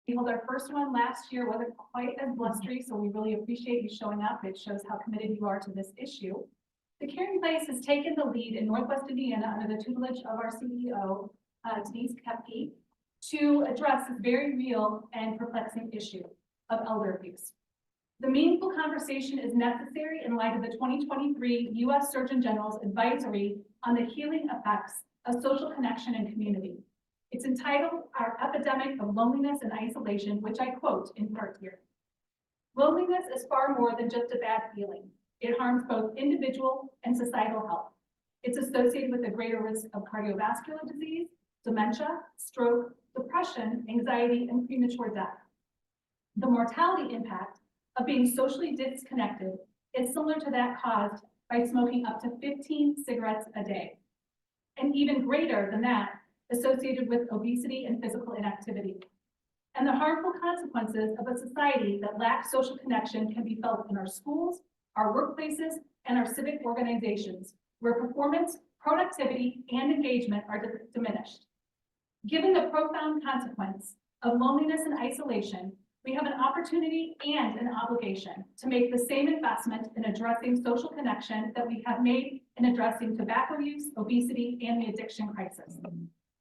We held our first one last year, wasn't quite as blustery, so we really appreciate you showing up. It shows how committed you are to this issue. The Caring Place has taken the lead in Northwest Indiana under the tutelage of our CEO, Denise Kepke, to address this very real and perplexing issue of elder abuse. The meaningful conversation is necessary in light of the 2023 U.S. Surgeon General's advisory on the healing effects of social connection and community. It's entitled Our Epidemic of Loneliness and Isolation, which I quote in part here. Loneliness is far more than just a bad feeling. It harms both individual and societal health. It's associated with a greater risk of cardiovascular disease, dementia, stroke, depression, anxiety, and premature death. The mortality impact of being socially disconnected is similar to that caused by smoking up to 15 cigarettes a day, and even greater than that associated with obesity and physical inactivity. And the harmful consequences of a society that lacks social connection can be felt in our schools, our workplaces, and our civic organizations, where performance, productivity, and engagement are diminished. Given the profound consequence of loneliness and isolation, we have an opportunity and an obligation to make the same investment in addressing social connection that we have made in addressing tobacco use, obesity, and the addiction crisis.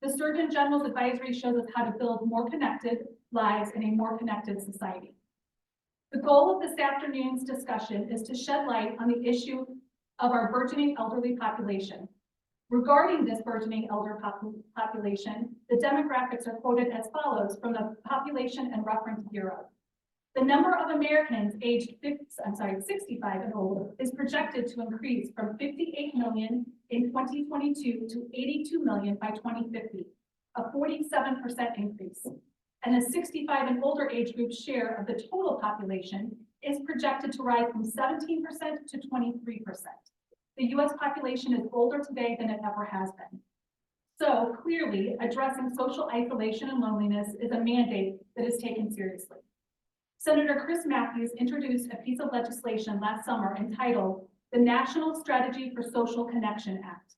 The Surgeon General's advisory shows us how to build more connected lives in a more connected society. The goal of this afternoon's discussion is to shed light on the issue of our burgeoning elderly population. Regarding this burgeoning elder population, the demographics are quoted as follows from the Population and Reference Bureau. The number of Americans aged 65 and older is projected to increase from 58 million in 2022 to 82 million by 2050, a 47% increase. And the 65 and older age group share of the total population is projected to rise from 17% to 23%. The US population is older today than it ever has been. So clearly, addressing social isolation and loneliness is a mandate that is taken seriously. Senator Chris Matthews introduced a piece of legislation last summer entitled the National Strategy for Social Connection Act.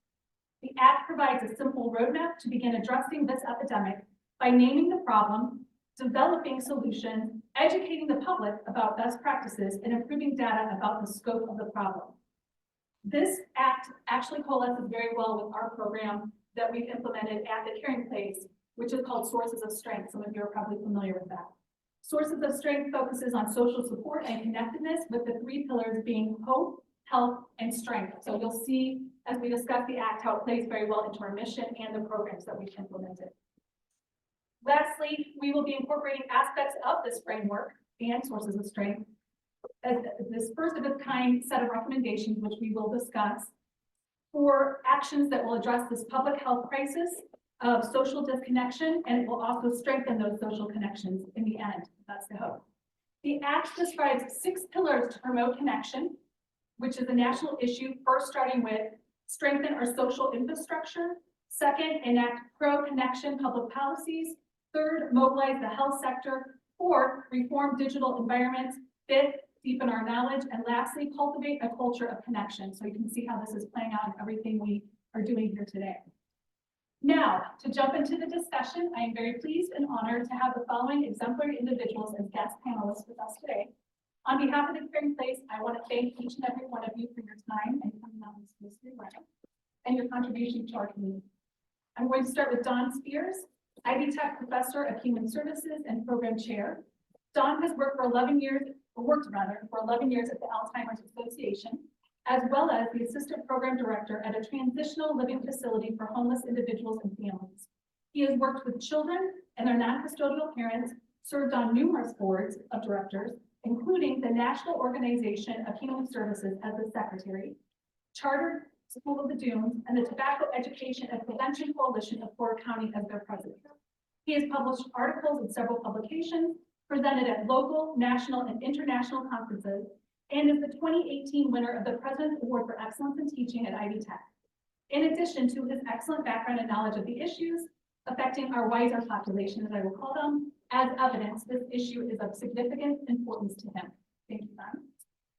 The act provides a simple roadmap to begin addressing this epidemic by naming the problem, developing solutions, educating the public about best practices, and improving data about the scope of the problem. This act actually coalesces very well with our program that we've implemented at the Caring Place, which is called Sources of Strength. Some of you are probably familiar with that. Sources of Strength focuses on social support and connectedness, with the three pillars being hope, health, and strength. So you'll see as we discuss the act how it plays very well into our mission and the programs that we've implemented. Lastly, we will be incorporating aspects of this framework and Sources of Strength as this first of its kind set of recommendations, which we will discuss, for actions that will address this public health crisis of social disconnection, and it will also strengthen those social connections in the end. That's the hope. The Act describes 6 pillars to promote connection, which is a national issue, first starting with strengthen our social infrastructure, second, enact pro-connection public policies, third, mobilize the health sector, fourth, reform digital environments, fifth, deepen our knowledge, and lastly, cultivate a culture of connection. So you can see how this is playing out in everything we are doing here today. Now, to jump into the discussion, I am very pleased and honored to have the following exemplary individuals as guest panelists with us today. On behalf of the Caring Place, I want to thank each and every one of you for your time and coming out this history lesson and your contribution to our community. I'm going to start with Dawn Spears, Ivy Tech Professor of Human Services and Program Chair. Dawn has worked for 11 years at the Alzheimer's Association, as well as the Assistant Program Director at a transitional living facility for homeless individuals and families. He has worked with children and their non-custodial parents, served on numerous boards of directors, including the National Organization of Human Services as the Secretary, Chartered School of the Dunes, and the Tobacco Education and Prevention Coalition of Florida County as their president. He has published articles in several publications, presented at local, national, and international conferences, and is the 2018 winner of the President's Award for Excellence in Teaching at Ivy Tech. In addition to his excellent background and knowledge of the issues affecting our wiser population, as I will call them, as evidence, this issue is of significant importance to him. Thank you, Don.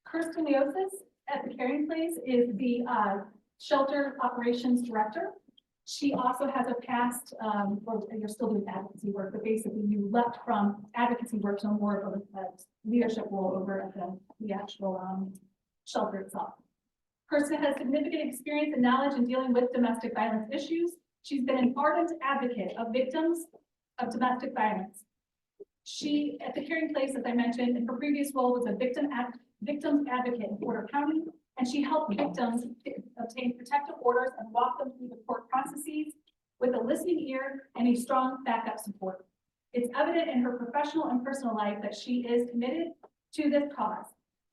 Kirsten Leosis at the Caring Place is the Shelter Operations Director. She also has a past, well, you're still doing advocacy work, but basically you left from advocacy work to more of a leadership role over at the actual shelter itself. Person has significant experience and knowledge in dealing with domestic violence issues. She's been an ardent advocate of victims of domestic violence. She, at the Caring Place, as I mentioned, in her previous role was a victims advocate in Porter County, and she helped victims obtain protective orders and walk them through the court processes with a listening ear and a strong backup support. It's evident in her professional and personal life that she is committed to this cause.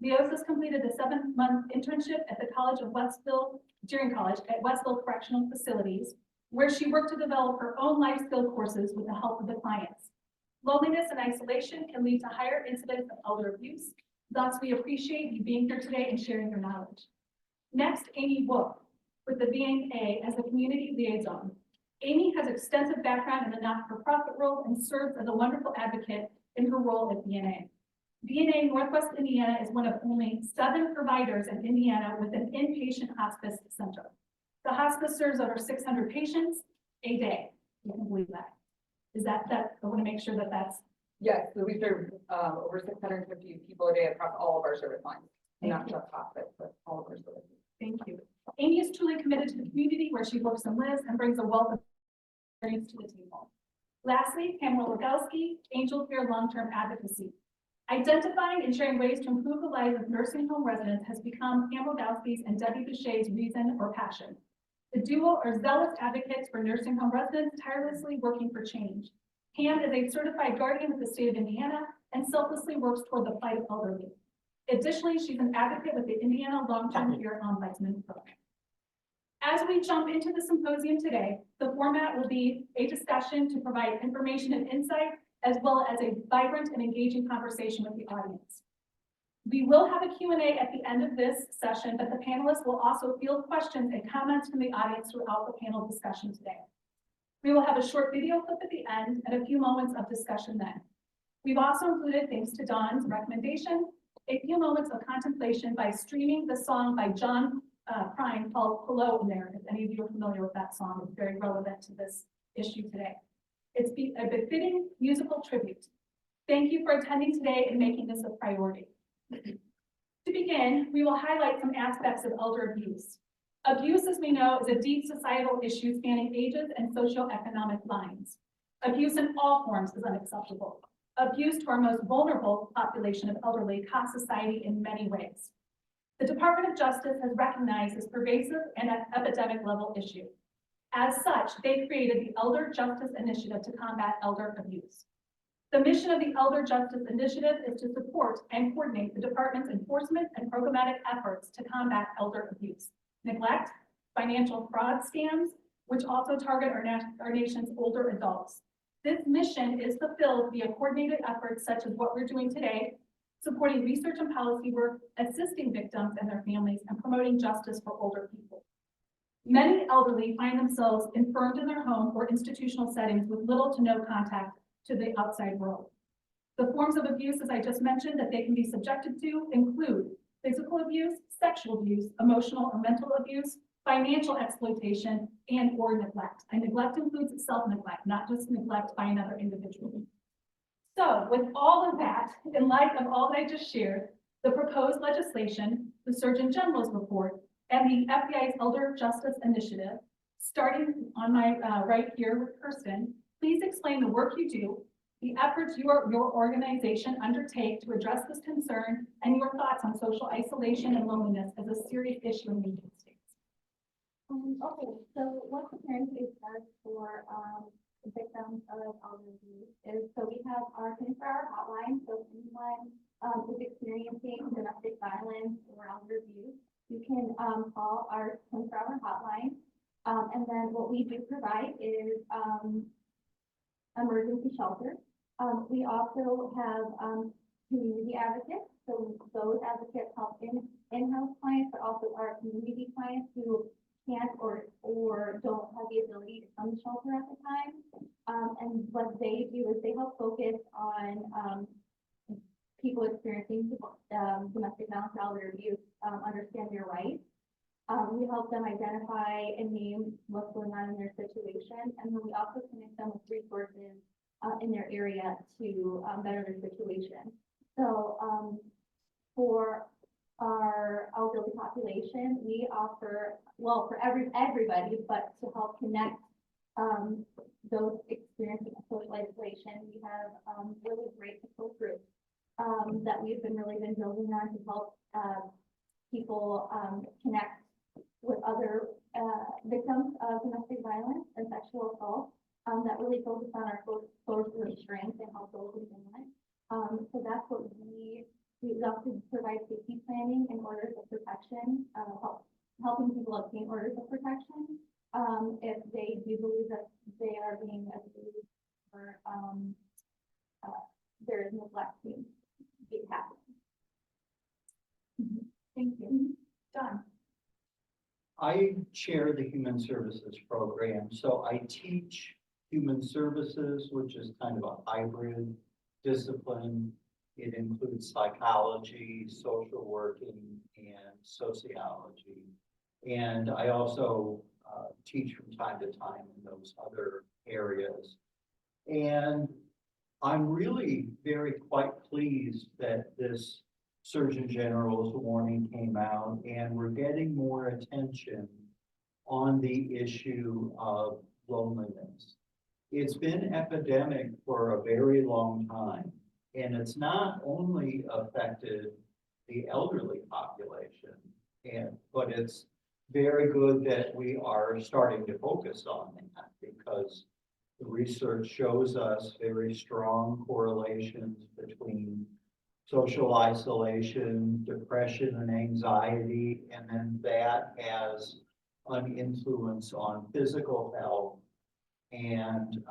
Leosa's completed a 7-month internship at the College of Westville, during college at Westville Correctional Facilities, where she worked to develop her own life skill courses with the help of the clients. Loneliness and isolation can lead to higher incidence of elder abuse. Thus, we appreciate you being here today and sharing your knowledge. Next, Amy Wolf with the VNA as a community liaison. Amy has extensive background in the not-for-profit world and serves as a wonderful advocate in her role at VNA. VNA Northwest Indiana is one of only 7 providers in Indiana with an inpatient hospice center. The hospice serves over 600 patients a day. You can believe that. Is that, I want to make sure that that's. Yes, so we serve over 650 people a day across all of our service lines, not just hospice, but all of our services. Thank you. Amy is truly committed to the community where she works and lives and brings a wealth of experience to the table. Lastly, Pamela Legowski, Angel Care Long-Term Advocacy. Identifying and sharing ways to improve the lives of nursing home residents has become Pam Legowski's and Debbie Boucher's reason or passion. The duo are zealous advocates for nursing home residents, tirelessly working for change. Pam is a certified guardian with the state of Indiana and selflessly works toward the plight of elderly. Additionally, she's an advocate with the Indiana Long-Term Care Ombudsman Program. As we jump into the symposium today, the format will be a discussion to provide information and insight, as well as a vibrant and engaging conversation with the audience. We will have a Q&A at the end of this session, but the panelists will also field questions and comments from the audience throughout the panel discussion today. We will have a short video clip at the end and a few moments of discussion then. We've also included, thanks to Dawn's recommendation, a few moments of contemplation by streaming the song by John Prine called Hello in there. If any of you are familiar with that song, it's very relevant to this issue today. It's a befitting musical tribute. Thank you for attending today and making this a priority. To begin, we will highlight some aspects of elder abuse. Abuse, as we know, is a deep societal issue spanning ages and socioeconomic lines. Abuse in all forms is unacceptable. Abuse to our most vulnerable population of elderly costs society in many ways. The Department of Justice has recognized this pervasive and epidemic level issue. As such, they created the Elder Justice Initiative to combat elder abuse. The mission of the Elder Justice Initiative is to support and coordinate the department's enforcement and programmatic efforts to combat elder abuse, neglect, financial fraud scams, which also target our nation's older adults. This mission is fulfilled via coordinated efforts such as what we're doing today, supporting research and policy work, assisting victims and their families, and promoting justice for older people. Many elderly find themselves infirmed in their home or institutional settings with little to no contact to the outside world. The forms of abuse, as I just mentioned, that they can be subjected to include physical abuse, sexual abuse, emotional or mental abuse, financial exploitation, and or neglect. And neglect includes self-neglect, not just neglect by another individual. So with all of that, in light of all that I just shared, the proposed legislation, the Surgeon General's report, and the FBI's Elder Justice Initiative, starting on my right here with Kirsten, please explain the work you do, the efforts your organization undertake to address this concern, and your thoughts on social isolation and loneliness as a serious issue in the United States. Okay, so what the Caring Place does for victims of elder abuse is, so we have our 24-hour hotline, so if anyone is experiencing domestic violence or elder abuse, you can call our 24-hour hotline. And then what we do provide is emergency shelter. We also have community advocates. So those advocates help in-house clients, but also our community clients who can't or don't have the ability to come to shelter at the time. And what they do is they help focus on people experiencing domestic violence or elder abuse, understand their rights. We we help them identify and name what's going on in their situation. And then we also connect them with resources in their area to better their situation. So for our elderly population, we offer, well, for everybody, but to help connect those experiencing social isolation, we have really great support groups that we've really been building on to help people connect with other victims of domestic violence and sexual assault that really focus on our sources of strength and help those within it. So that's what we also provide safety planning and orders of protection, helping people obtain orders of protection if they do believe that they are being abused or there is neglect being happening. Thank you. John? I chair the Human Services program, so I teach Human Services, which is kind of a hybrid discipline. It includes psychology, social working, and sociology. And I also teach from time to time in those other areas. And I'm really quite pleased that this Surgeon General's warning came out, and we're getting more attention on the issue of loneliness. It's been epidemic for a very long time, and it's not only affected the elderly population, but it's very good that we are starting to focus on that, because the research shows us very strong correlations between social isolation, depression, and anxiety, and then that has an influence on physical health and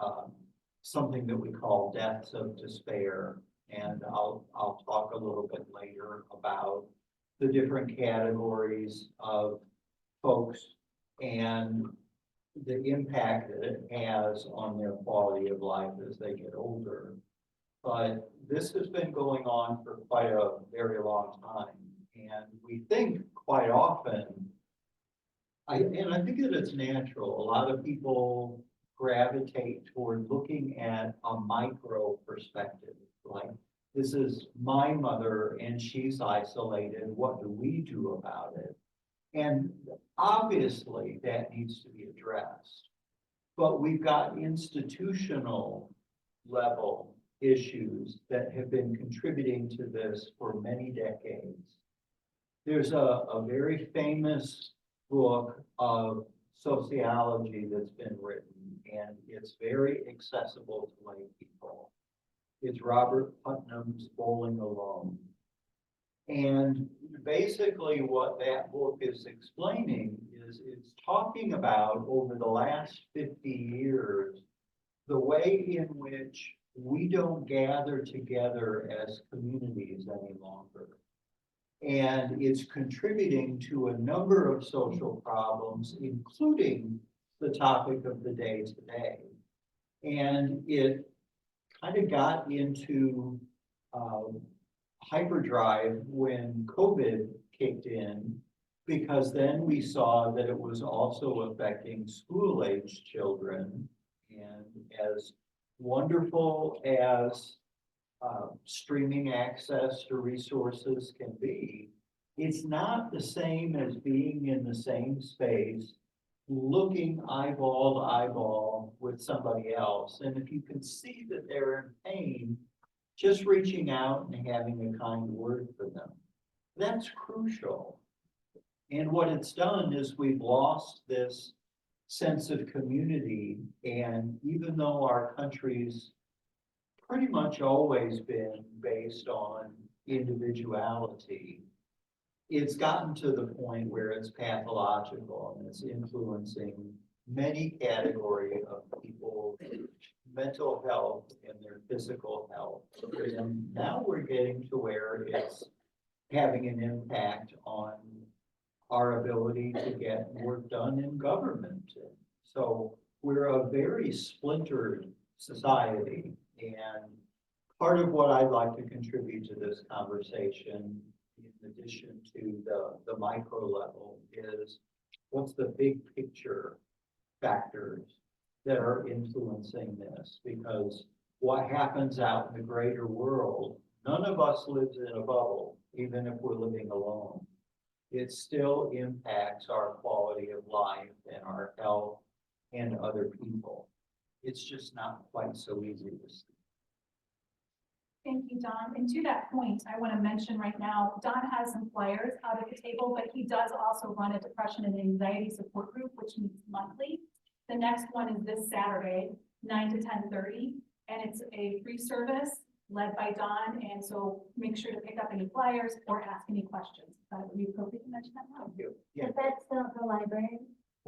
something that we call deaths of despair. And I'll talk a little bit later about the different categories of folks and the impact that it has on their quality of life as they get older. But this has been going on for quite a very long time. And we think quite often, I think that it's natural. A lot of people gravitate toward looking at a micro perspective. Like, this is my mother and she's isolated. What do we do about it? And obviously that needs to be addressed. But we've got institutional level issues that have been contributing to this for many decades. There's a very famous book of sociology that's been written, and it's very accessible to lay people. It's Robert Putnam's Bowling Alone. And basically what that book is explaining is it's talking about, over the last 50 years, the way in which we don't gather together as communities any longer. And it's contributing to a number of social problems, including the topic of the day today. And it kind of got into hyperdrive when COVID kicked in, because then we saw that it was also affecting school-aged children. And as wonderful as streaming access to resources can be, it's not the same as being in the same space, looking eyeball to eyeball with somebody else. And if you can see that they're in pain, just reaching out and having a kind word for them, that's crucial. And what it's done is we've lost this sense of community. And even though our country's pretty much always been based on individuality, it's gotten to the point where it's pathological and it's influencing many categories of people's mental health and their physical health. And now we're getting to where it's having an impact on our ability to get work done in government. So we're a very splintered society. And part of what I'd like to contribute to this conversation, in addition to the micro level, is what's the big picture factors that are influencing this? Because what happens out in the greater world, none of us lives in a bubble, even if we're living alone. It still impacts our quality of life and our health and other people. It's just not quite so easy to see. Thank you, Don. And to that point, I want to mention right now, Don has some flyers out at the table, but he does also run a depression and anxiety support group, which meets monthly. The next one is this Saturday, 9 to 10:30, and it's a free service led by Don. And so make sure to pick up any flyers or ask any questions. Would be appropriate to mention that now. Yeah, Is that still at the library?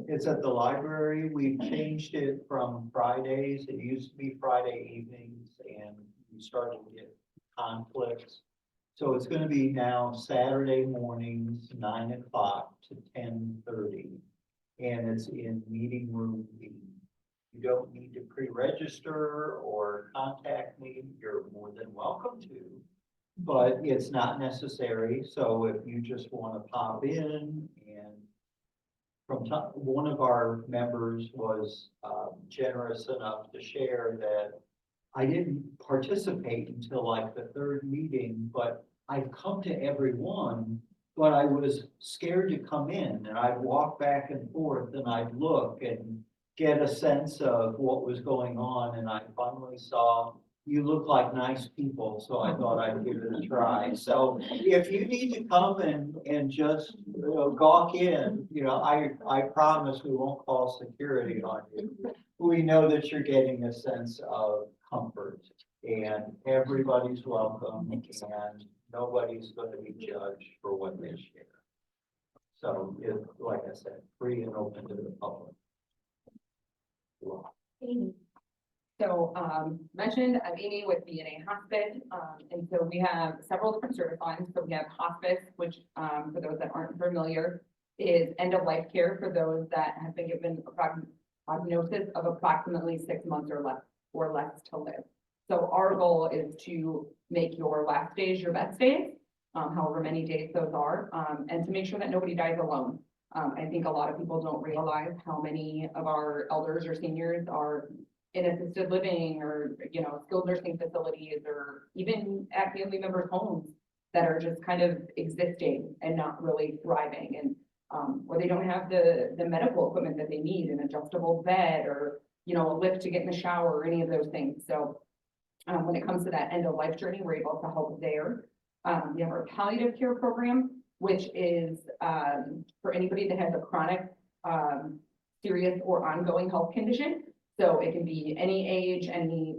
it's at the library. We've changed it from Fridays. It used to be Friday evenings and we started to get conflicts. So it's going to be now Saturday mornings, 9 o'clock to 10:30. And it's in meeting room B. You don't need to pre-register or contact me. You're more than welcome to, but it's not necessary. So if you just want to pop in and one of our members was generous enough to share that I didn't participate until like the third meeting, but I've come to every one, but I was scared to come in and I'd walk back and forth and I'd look and get a sense of what was going on. And I finally saw, you look like nice people, so I thought I'd give it a try. So if you need to come and just, gawk in, I promise we won't call security on you. We know that you're getting a sense of comfort and everybody's welcome and nobody's going to be judged for what they share. So like I said, free and open to the public. Amy. So, mentioned, I'm Amy with BNA Hospice, and so we have several different service lines. So we have hospice, which, for those that aren't familiar, is end-of-life care for those that have been given a prognosis of approximately 6 months or less to live. So our goal is to make your last days your best days, however many days those are, and to make sure that nobody dies alone. I think a lot of people don't realize how many of our elders or seniors are in assisted living or, skilled nursing facilities or even at family members' homes that are just kind of existing and not really thriving and, or they don't have the medical equipment that they need, an adjustable bed or, a lift to get in the shower or any of those things. So, when it comes to that end of life journey, we're able to help there. We have our palliative care program, which is, for anybody that has a chronic, serious or ongoing health condition. So it can be any age, any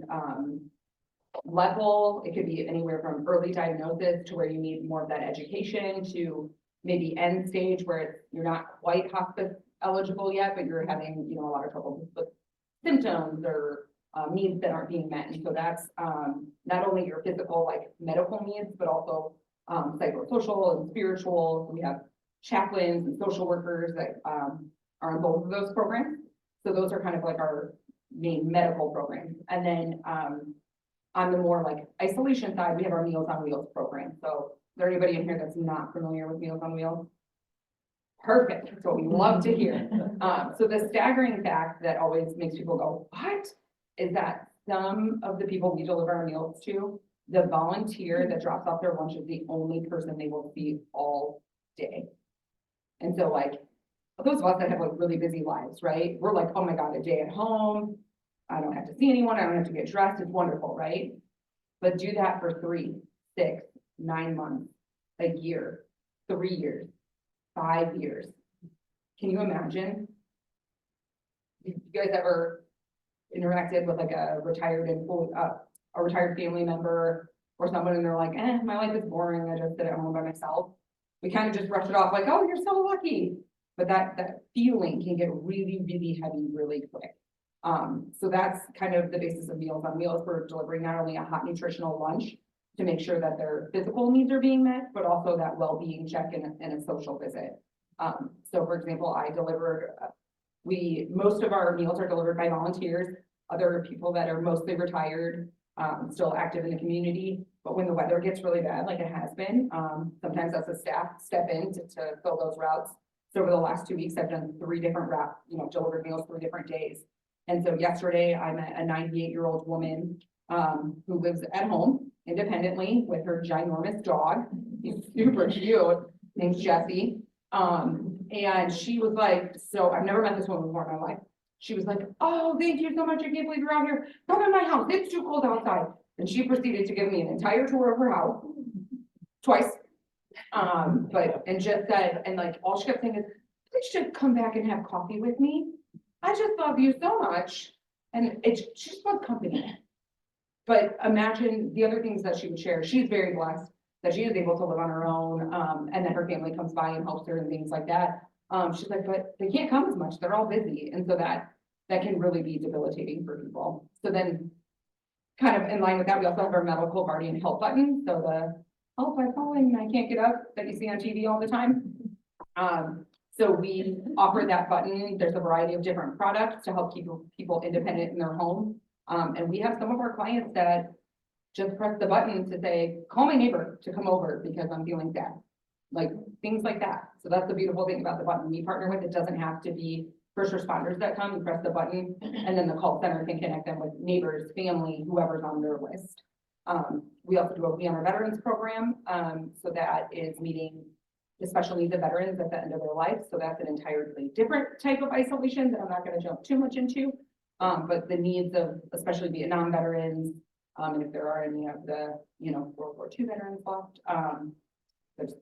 level. It could be anywhere from early diagnosis to where you need more of that education to maybe end stage where you're not quite hospice eligible yet, but you're having, a lot of trouble with symptoms or needs that aren't being met. And so that's not only your physical, like medical needs, but also psychosocial and spiritual. We have chaplains and social workers that are in both of those programs. So those are kind of like our main medical programs. And then on the more like isolation side, we have our Meals on Wheels program. So is there anybody in here that's not familiar with Meals on Wheels? Perfect. That's what we love to hear. So the staggering fact that always makes people go, what? Is that some of the people we deliver our meals to, the volunteer that drops off their lunch is the only person they will see all day. And so like, those of us that have like really busy lives, right? We're like, oh my God, a day at home. I don't have to see anyone. I don't have to get dressed. It's wonderful, right? But do that for 3, 6, 9 months, a year, 3 years, 5 years. Can you imagine? You guys ever interacted with like a retired a retired family member or someone and they're like, my life is boring. I just sit at home by myself. We kind of just brush it off like, oh, you're so lucky. But that feeling can get really, really heavy really quick. So that's kind of the basis of Meals on Wheels. We're delivering not only a hot nutritional lunch to make sure that their physical needs are being met, but also that well-being check and a social visit. So for example, I delivered, most of our meals are delivered by volunteers, other people that are mostly retired, still active in the community. But when the weather gets really bad, like it has been, sometimes as a staff step in to fill those routes. So over the last 2 weeks, I've done 3 different delivered meals 3 different days. And so yesterday I met a 98-year-old woman, who lives at home independently with her ginormous dog. He's super cute, named Jessie. And she was like, so I've never met this woman before in my life. She was like, oh, thank you so much. I can't believe you're out here. Come in my house. It's too cold outside. And she proceeded to give me an entire tour of her house twice. And just said, and like, all she kept saying is, you should come back and have coffee with me. I just love you so much. And she just wants company. But imagine the other things that she would share. She's very blessed that she is able to live on her own, and that her family comes by and helps her and things like that. She's like, but they can't come as much. They're all busy. And so that can really be debilitating for people. So then kind of in line with that, we also have our medical guardian help button. So the help by falling, I can't get up that you see on TV all the time. So we offer that button. There's a variety of different products to help keep people independent in their home. And we have some of our clients that just press the button to say, call my neighbor to come over because I'm feeling sad. Like things like that. So that's the beautiful thing about the button we partner with. It doesn't have to be first responders that come. You press the button and then the call center can connect them with neighbors, family, whoever's on their list. We also do a We Honor Veterans program. So that is meeting the special needs of veterans at the end of their life. So that's an entirely different type of isolation that I'm not going to jump too much into. But the needs of especially Vietnam veterans, and if there are any of the, World War II veterans left,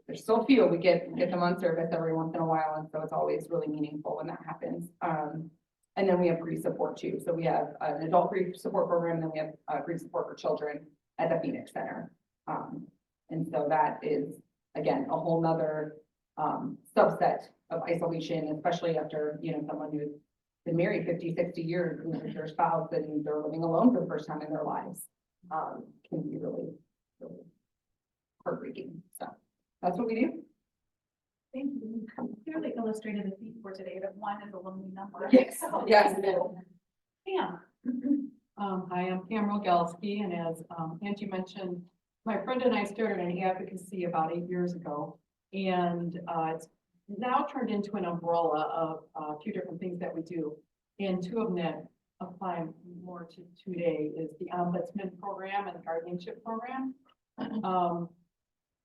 there's still a few. We get them on service every once in a while, and so it's always really meaningful when that happens. And then we have grief support too. So we have an adult grief support program, and then we have grief support for children at the Phoenix Center. And so that is, again, a whole nother subset of isolation, especially after, someone who's been married 50, 60 years with their spouse and they're living alone for the first time in their lives, can be really, really heartbreaking. So that's what we do. Thank you. Clearly illustrated the theme for today that 1 is a lonely number. Yes, yes. Pam. Hi, I'm Pam Rogalski, and as Angie mentioned, my friend and I started an advocacy about 8 years ago, and it's now turned into an umbrella of a few different things that we do. And 2 of them that apply more to today is the Ombudsman program and the guardianship program.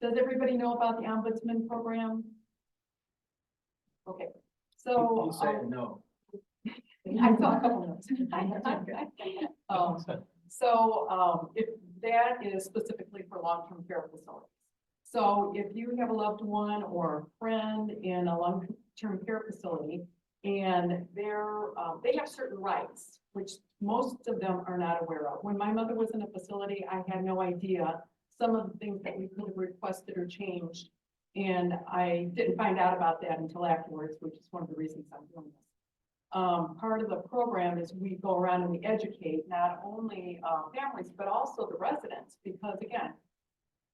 Does everybody know about the Ombudsman program? Okay, so You said no. I saw a couple notes. If that is specifically for long-term care facilities. So if you have a loved one or a friend in a long-term care facility and they have certain rights, which most of them are not aware of. When my mother was in a facility, I had no idea some of the things that we could have requested or changed. And I didn't find out about that until afterwards, which is one of the reasons I'm doing this. Part of the program is we go around and we educate not only families, but also the residents, because again,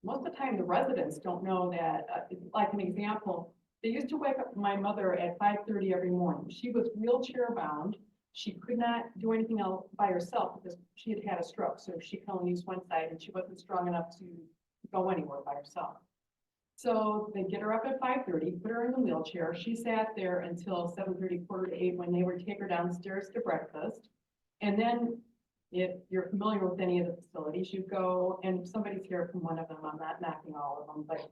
most of the time the residents don't know that, like an example, they used to wake up my mother at 5:30 every morning. She was wheelchair bound. She could not do anything else by herself because she had had a stroke. So she could only use one side and she wasn't strong enough to go anywhere by herself. So they get her up at 5:30, put her in the wheelchair. She sat there until 7:30, 7:45 when they would take her downstairs to breakfast. And then if you're familiar with any of the facilities, you go, and somebody's here from one of them, I'm not knocking all of them, but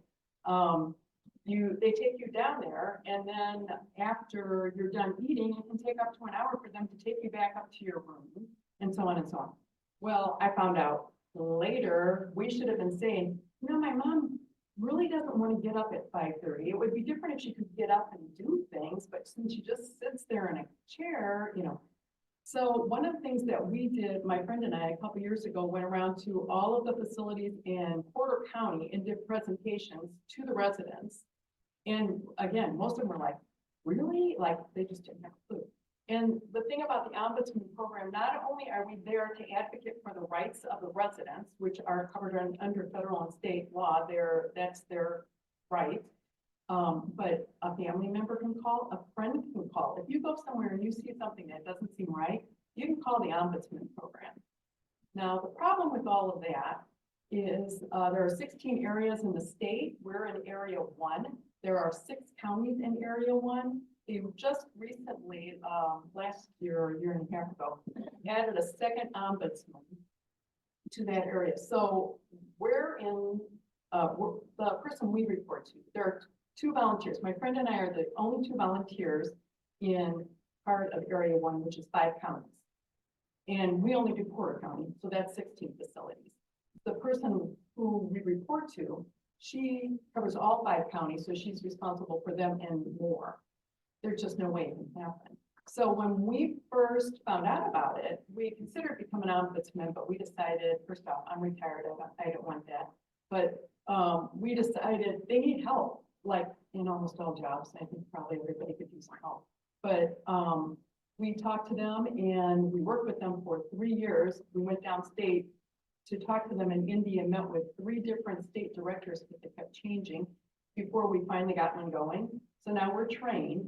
they take you down there, and then after you're done eating, it can take up to an hour for them to take you back up to your room, and so on and so on. Well, I found out later, we should have been saying, my mom really doesn't want to get up at 5:30. It would be different if she could get up and do things, but since she just sits there in a chair, So one of the things that we did, my friend and I, a couple years ago, went around to all of the facilities in Porter County and did presentations to the residents. And again, most of them were like, really? Like, they just didn't have a clue. And the thing about the Ombudsman program, not only are we there to advocate for the rights of the residents, which are covered under federal and state law, that's their right. But a family member can call, a friend can call. If you go somewhere and you see something that doesn't seem right, you can call the Ombudsman program. Now, the problem with all of that is there are 16 areas in the state. We're in area 1. There are 6 counties in Area 1. They just recently, last year, or a year and a half ago, added a second ombudsman to that area. So we're in, the person we report to, there are 2 volunteers. My friend and I are the only 2 volunteers in part of Area 1, which is 5 counties. And we only do Porter County, so that's 16 facilities. The person who we report to, she covers all 5 counties, so she's responsible for them and more. There's just no way it can happen. So when we first found out about it, we considered becoming an ombudsman, but we decided, first off, I'm retired, I don't want that. But we decided they need help, like in almost all jobs. I think probably everybody could use some help. But we talked to them and we worked with them for 3 years. We went downstate to talk to them in India and met with 3 different state directors, but they kept changing before we finally got one going. So now we're trained.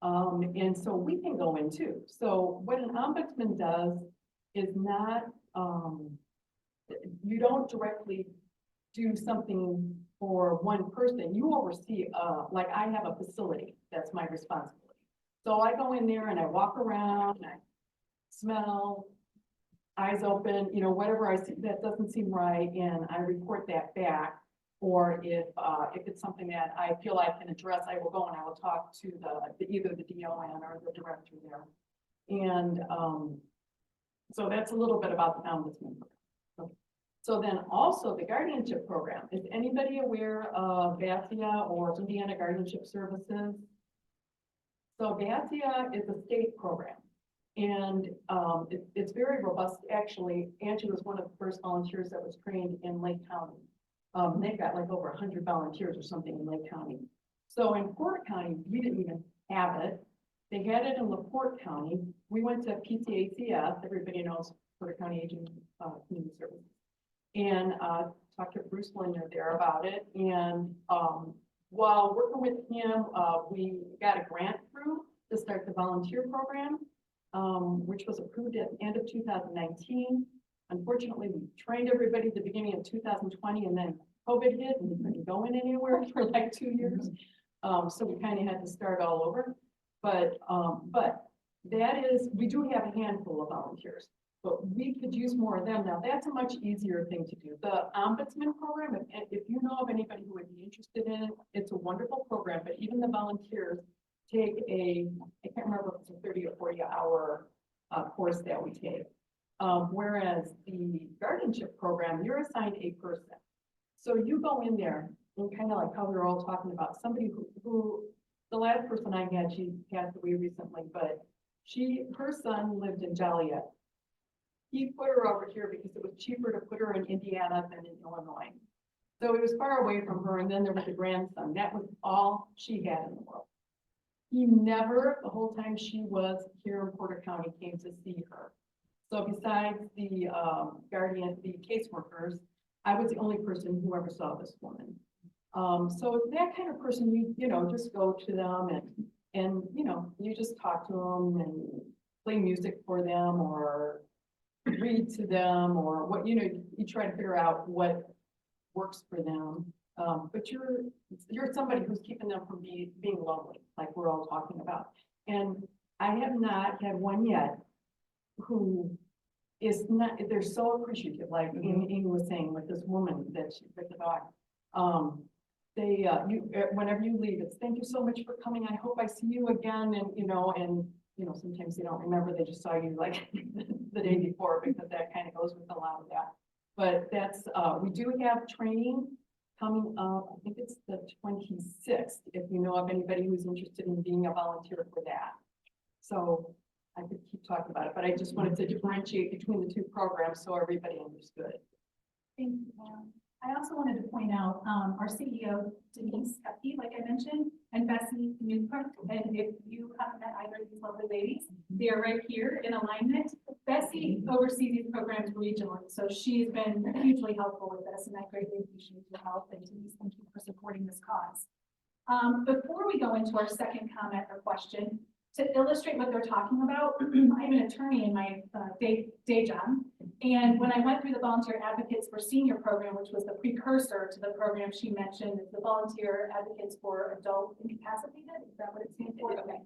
And so we can go in too. So what an ombudsman does is not, you don't directly do something for one person. You oversee, like I have a facility, that's my responsibility. So I go in there and I walk around and I smell, eyes open, you know, whatever I see that doesn't seem right, and I report that back. Or if it's something that I feel I can address, I will go and I will talk to either the DON or the director there. And so that's a little bit about the ombudsman program. So then also the guardianship program. Is anybody aware of VASIA or Indiana Guardianship Services? So VASIA is a state program. And it's very robust. Actually, Angie was one of the first volunteers that was trained in Lake County. They've got like over 100 volunteers or something in Lake County. So in Porter County, we didn't even have it. They had it in LaPorte County. We went to PCACS, everybody knows Porter County Aging Community Services, and talked to Bruce Linder there about it. And while working with him, we got a grant through to start the volunteer program, which was approved at the end of 2019. Unfortunately, we trained everybody at the beginning of 2020, and then COVID hit and we couldn't go in anywhere for like 2 years. So we kind of had to start all over. But that is, we do have a handful of volunteers, but we could use more of them. Now, that's a much easier thing to do. The ombudsman program, if you know of anybody who would be interested in it, it's a wonderful program, but even the volunteers take I can't remember if it's a 30 or 40 hour course that we take. Whereas the guardianship program, you're assigned a person. So you go in there and kind of like how we were all talking about, somebody who the last person I had, she passed away recently, but her son lived in Joliet. He put her over here because it was cheaper to put her in Indiana than in Illinois. So it was far away from her, and then there was a grandson. That was all she had in the world. He never, the whole time she was here in Porter County, came to see her. So besides the guardian, the caseworkers, I was the only person who ever saw this woman. So that kind of person, you know, just go to them and you know, you just talk to them and play music for them or read to them or what, you know, you try to figure out what works for them. But you're somebody who's keeping them from being lonely, like we're all talking about. And I have not had one yet who is not, they're so appreciative, like Amy was saying with this woman that she with the dog. Whenever you leave, it's thank you so much for coming. I hope I see you again. And you know, sometimes they don't remember, they just saw you like the day before, because that kind of goes with a lot of that. But that's, we do have training coming up. I think it's the 26th, if you know of anybody who's interested in being a volunteer for that. So I could keep talking about it, but I just wanted to differentiate between the 2 programs so everybody understood. Thank you. I also wanted to point out our CEO, Denise Kepke, like I mentioned, and Bessie Newkirk. And if you haven't met either of these lovely ladies, they are right here in alignment. Bessie oversees these programs regionally, so she's been hugely helpful with this, and I greatly appreciate your help. And Denise, thank you for supporting this cause. Before we go into our second comment or question, to illustrate what they're talking about, I'm an attorney in my day job. And when I went through the Volunteer Advocates for Senior program, which was the precursor to the program she mentioned, the Volunteer Advocates for Adult Incapacitated, is that what it stands for? Okay.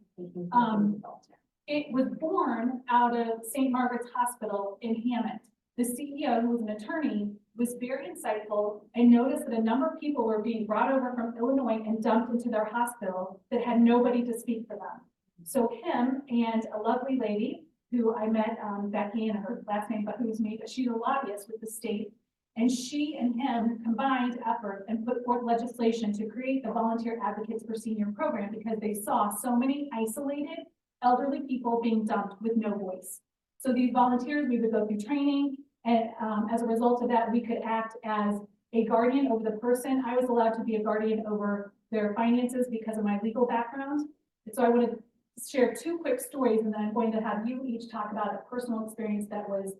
It was born out of St. Margaret's Hospital in Hammond. The CEO, who was an attorney, was very insightful and noticed that a number of people were being brought over from Illinois and dumped into their hospital that had nobody to speak for them. So him and a lovely lady who I met, Becky, and her last name, but who's me, but she's a lobbyist with the state. And she and him combined effort and put forth legislation to create the Volunteer Advocates for Senior program because they saw so many isolated elderly people being dumped with no voice. So these volunteers, we would go through training, and as a result of that, we could act as a guardian over the person. I was allowed to be a guardian over their finances because of my legal background. And so I want to share two quick stories, and then I'm going to have you each talk about a personal experience that was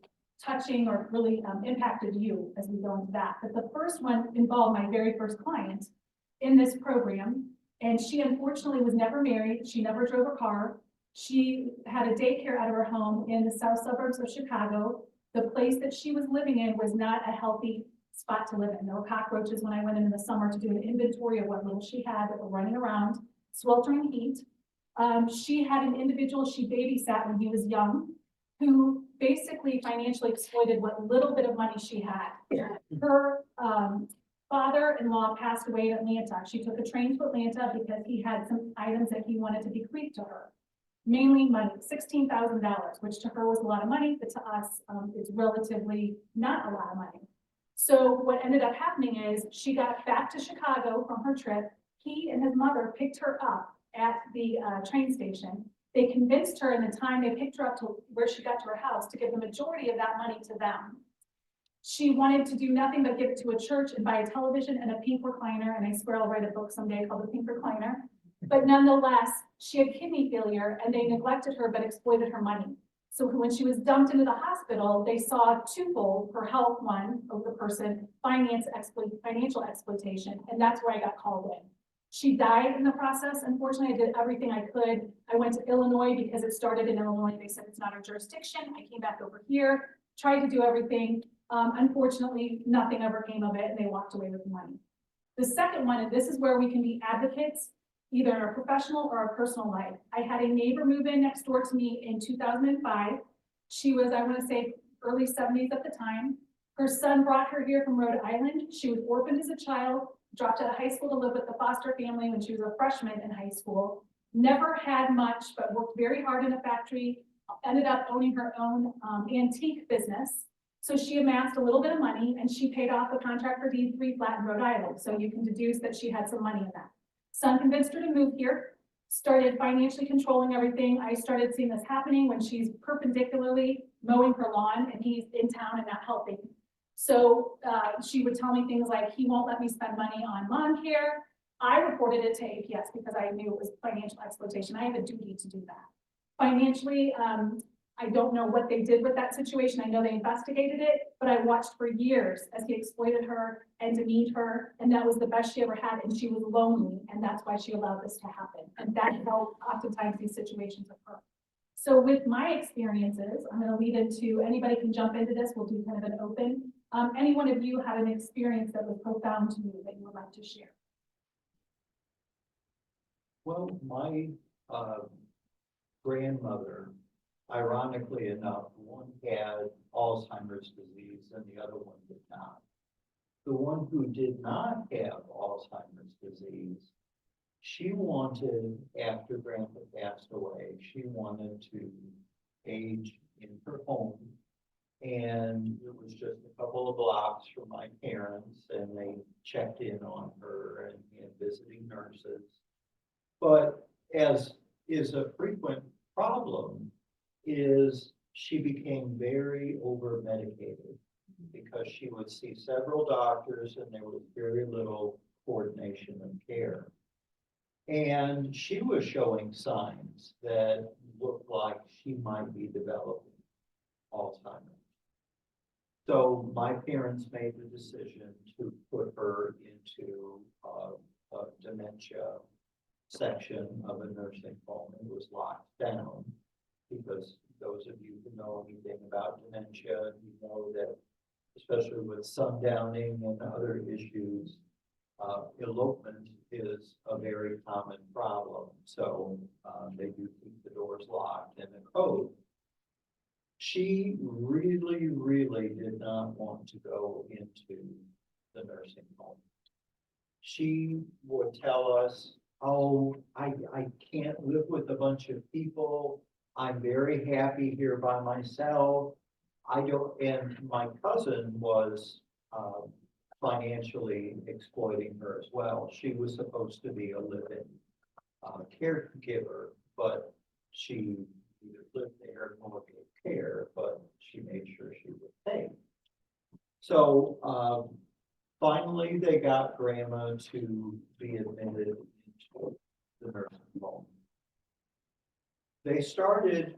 touching or really impacted you as we go into that. But the first one involved my very first client in this program, and she unfortunately was never married. She never drove a car. She had a daycare out of her home in the south suburbs of Chicago. The place that she was living in was not a healthy spot to live in. There were cockroaches when I went in the summer to do an inventory of what little she had that were running around, sweltering heat. She had an individual she babysat when he was young, who basically financially exploited what little bit of money she had. Her father-in-law passed away in Atlanta. She took a train to Atlanta because he had some items that he wanted to bequeath to her. Mainly money, $16,000, which to her was a lot of money, but to us, it's relatively not a lot of money. So what ended up happening is she got back to Chicago from her trip. He and his mother picked her up at the train station. They convinced her in the time they picked her up to where she got to her house to give the majority of that money to them. She wanted to do nothing but give it to a church and buy a television and a pink recliner, and I swear I'll write a book someday called The Pink Recliner. But nonetheless, she had kidney failure and they neglected her but exploited her money. So when she was dumped into the hospital, they saw twofold: her health, one, of the person, financial exploitation, and that's where I got called in. She died in the process. Unfortunately, I did everything I could. I went to Illinois because it started in Illinois. They said it's not our jurisdiction. I came back over here, tried to do everything. Unfortunately, nothing ever came of it, and they walked away with the money. The second one, and this is where we can be advocates, either in our professional or our personal life. I had a neighbor move in next door to me in 2005. She was, I want to say, early 70s at the time. Her son brought her here from Rhode Island. She was orphaned as a child, dropped out of high school to live with the foster family when she was a freshman in high school. Never had much, but worked very hard in a factory, ended up owning her own antique business. So she amassed a little bit of money and she paid off the contract for deed 3 flat in Rhode Island. So you can deduce that she had some money in that. Son convinced her to move here, started financially controlling everything. I started seeing this happening when she's perpendicularly mowing her lawn and he's in town and not helping. So she would tell me things like, he won't let me spend money on lawn care. I reported it to APS because I knew it was financial exploitation. I have a duty to do that. Financially, I don't know what they did with that situation. I know they investigated it, but I watched for years as he exploited her and demeaned her, and that was the best she ever had, and she was lonely, and that's why she allowed this to happen. And that's how oftentimes these situations occur. So with my experiences, I'm going to lead into, anybody can jump into this, we'll do kind of an open. Any one of you had an experience that was profound to you that you would like to share? Well, my grandmother, ironically enough, one had Alzheimer's disease and the other one did not. The one who did not have Alzheimer's disease, she wanted, after Grandpa passed away, she wanted to age in her home. And it was just a couple of blocks from my parents, and they checked in on her and visiting nurses. But as is a frequent problem, is she became very over medicated because she would see several doctors and there was very little coordination of care. And she was showing signs that looked like she might be developing Alzheimer's. So my parents made the decision to put her into a dementia section of a nursing home it was locked down. Because those of you who know anything about dementia, you know that especially with sundowning and other issues, elopement is a very common problem. So, they do keep the doors locked in the code. She really, really did not want to go into the nursing home. She would tell us, oh, I can't live with a bunch of people. I'm very happy here by myself. I don't, and my cousin was, financially exploiting her as well. She was supposed to be a live-in, caregiver, but she either lived there or gave care, but she made sure she would pay. So, finally, they got grandma to be admitted into the nursing home. They started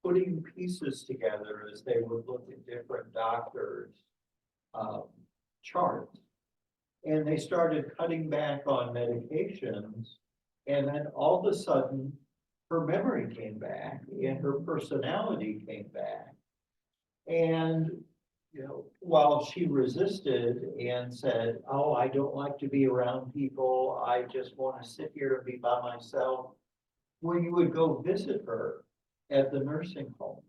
putting pieces together as they would look at different doctors' charts. And they started cutting back on medications. And then all of a sudden, her memory came back and her personality came back. And, you know, while she resisted and said, oh, I don't like to be around people, I just want to sit here and be by myself, when you would go visit her at the nursing home,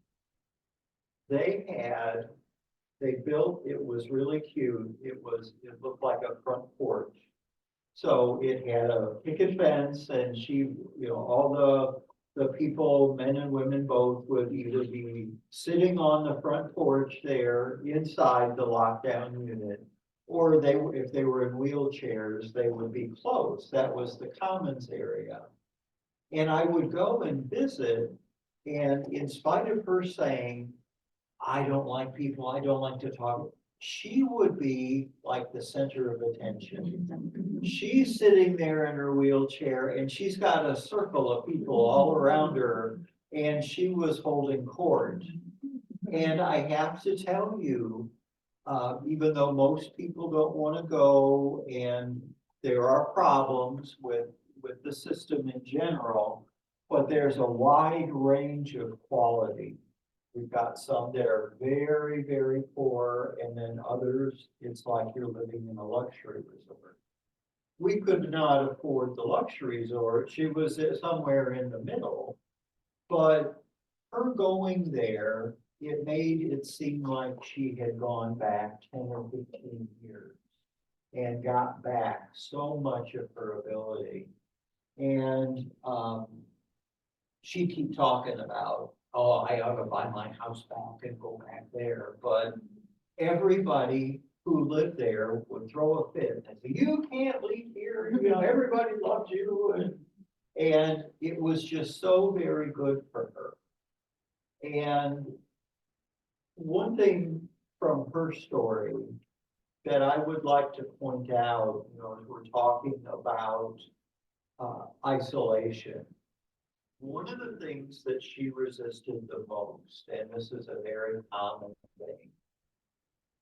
they built, it was really cute. It looked like a front porch. So it had a picket fence and she, you know, all the people, men and women both, would either be sitting on the front porch there inside the lockdown unit, or if they were in wheelchairs, they would be close. That was the commons area. And I would go and visit, and in spite of her saying, I don't like people, I don't like to talk, she would be like the center of attention. She's sitting there in her wheelchair and she's got a circle of people all around her, and she was holding court. And I have to tell you, even though most people don't want to go and there are problems with the system in general, but there's a wide range of quality. We've got some that are very, very poor, and then others, it's like you're living in a luxury resort. We could not afford the luxury resort. She was somewhere in the middle, but her going there, it made it seem like she had gone back 10 or 15 years and got back so much of her ability. And she'd keep talking about, oh, I ought to buy my house back and go back there. But everybody who lived there would throw a fit and say, you can't leave here. You know, everybody loves you. And it was just so very good for her. And one thing from her story that I would like to point out, you know, as we're talking about isolation. One of the things that she resisted the most, and this is a very common thing,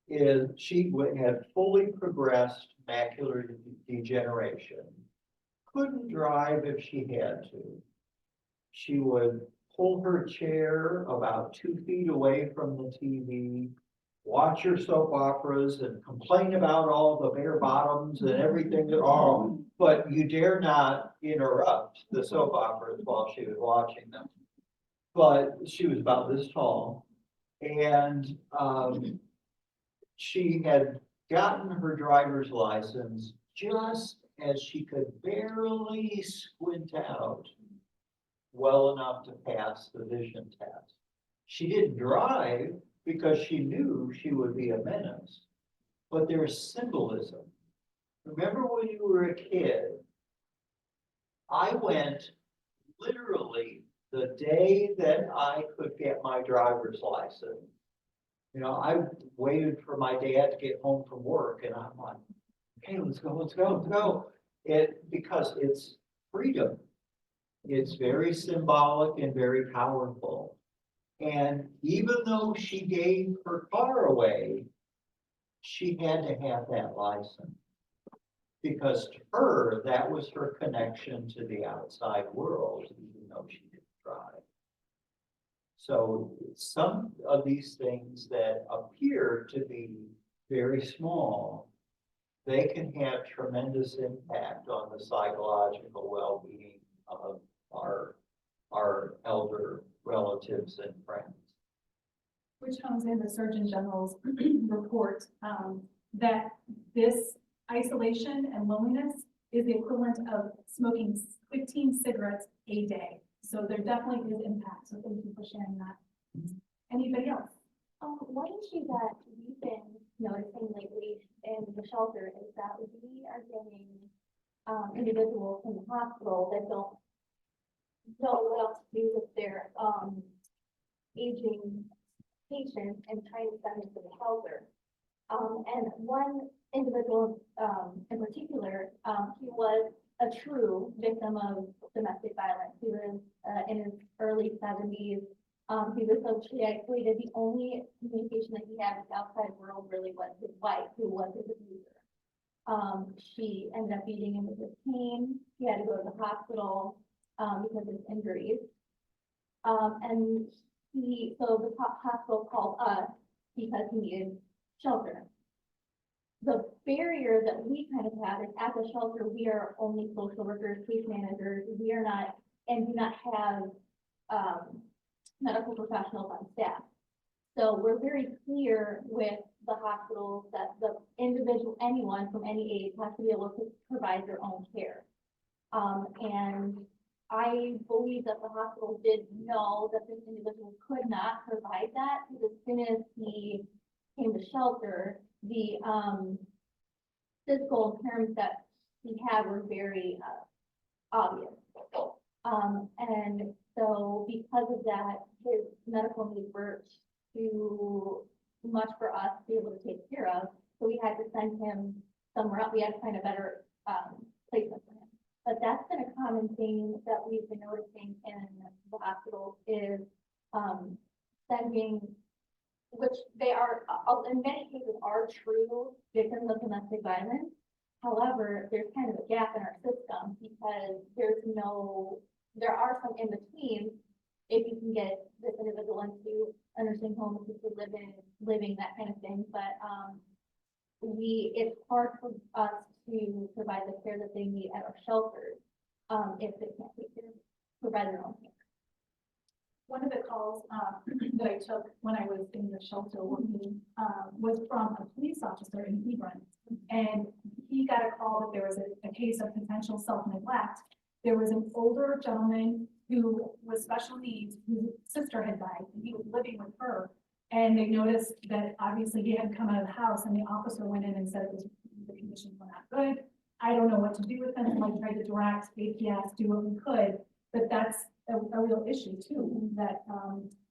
is she had fully progressed macular degeneration, couldn't drive if she had to. She would pull her chair about 2 feet away from the TV, watch her soap operas and complain about all the bare bottoms and everything that all, but you dare not interrupt the soap operas while she was watching them. But she was about this tall, and she had gotten her driver's license just as she could barely squint out well enough to pass the vision test. She didn't drive because she knew she would be a menace, but there's symbolism. Remember when you were a kid, I went literally the day that I could get my driver's license. You know, I waited for my dad to get home from work, and I'm like, okay, let's go, let's go, let's go. Because it's freedom. It's very symbolic and very powerful. And even though she gave her car away, she had to have that license. Because to her, that was her connection to the outside world, even though she didn't try. So some of these things that appear to be very small, they can have tremendous impact on the psychological well-being of our elder relatives and friends. Which comes in the Surgeon General's report, that this isolation and loneliness is the equivalent of smoking 15 cigarettes a day. So there definitely is impact. So thank you for sharing that. Anybody else? One issue that we've been noticing lately in the shelter is that we are getting individuals in the hospital that don't know what else to do with their aging patients and trying to send them to the shelter. And one individual in particular, he was a true victim of domestic violence. He was in his early 70s. He was socially isolated. The only communication that he had with the outside world really was his wife, who was his abuser. She ended up beating him with his cane. He had to go to the hospital because of his injuries. And so the hospital called us because he needed shelter. The barrier that we kind of have is at the shelter, we are only social workers, case managers. We are not, and do not have medical professionals on staff. So we're very clear with the hospitals that the individual, anyone from any age has to be able to provide their own care. And I believe that the hospital did know that this individual could not provide that, because as soon as he came to shelter, the physical impairments that he had were very obvious. And so because of that, his medical needs were too much for us to be able to take care of. So we had to send him somewhere else. We had to find a better placement for him. But that's been a common thing that we've been noticing in the hospitals is sending, which they are, in many cases, are true victims of domestic violence. However, there's kind of a gap in our system because there are some in between. If you can get this individual into a nursing home, assisted living, that kind of thing. But it's hard for us to provide the care that they need at our shelters if they can't provide their own care. One of the calls that I took when I was in the shelter working was from a police officer in Hebron. And he got a call that there was a case of potential self-neglect. There was an older gentleman who was special needs, whose sister had died, and he was living with her. And they noticed that obviously he hadn't come out of the house, and the officer went in and said the conditions were not good. I don't know what to do with them. So I tried to direct APS, do what we could, but that's a real issue too, that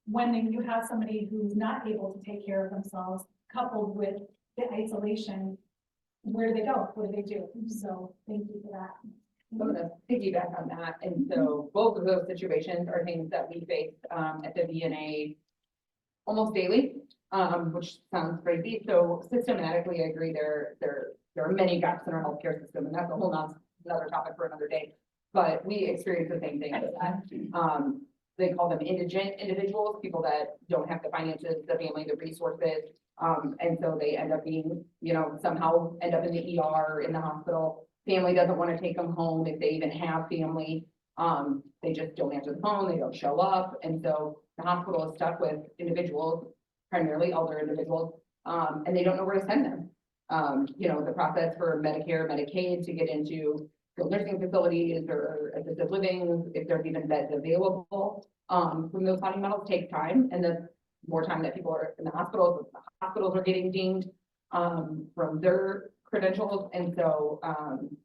when you have somebody who's not able to take care of themselves, coupled with the isolation, where do they go? What do they do? So thank you for that. I'm gonna piggyback on that. And so both of those situations are things that we face at the VNA almost daily, which sounds crazy. So systematically, I agree there are many gaps in our healthcare system, and that's a whole another topic for another day. But we experience the same thing with that. They call them indigent individuals, people that don't have the finances, the family, the resources. And so they end up being, somehow end up in the ER, in the hospital. Family doesn't want to take them home if they even have family. They just don't answer the phone, they don't show up. And so the hospital is stuck with individuals, primarily elder individuals, and they don't know where to send them. The process for Medicare, Medicaid to get into skilled nursing facilities or assisted living, if there's even beds available, from those funding models takes time. And the more time that people are in the hospitals are getting dinged from their credentials. And so,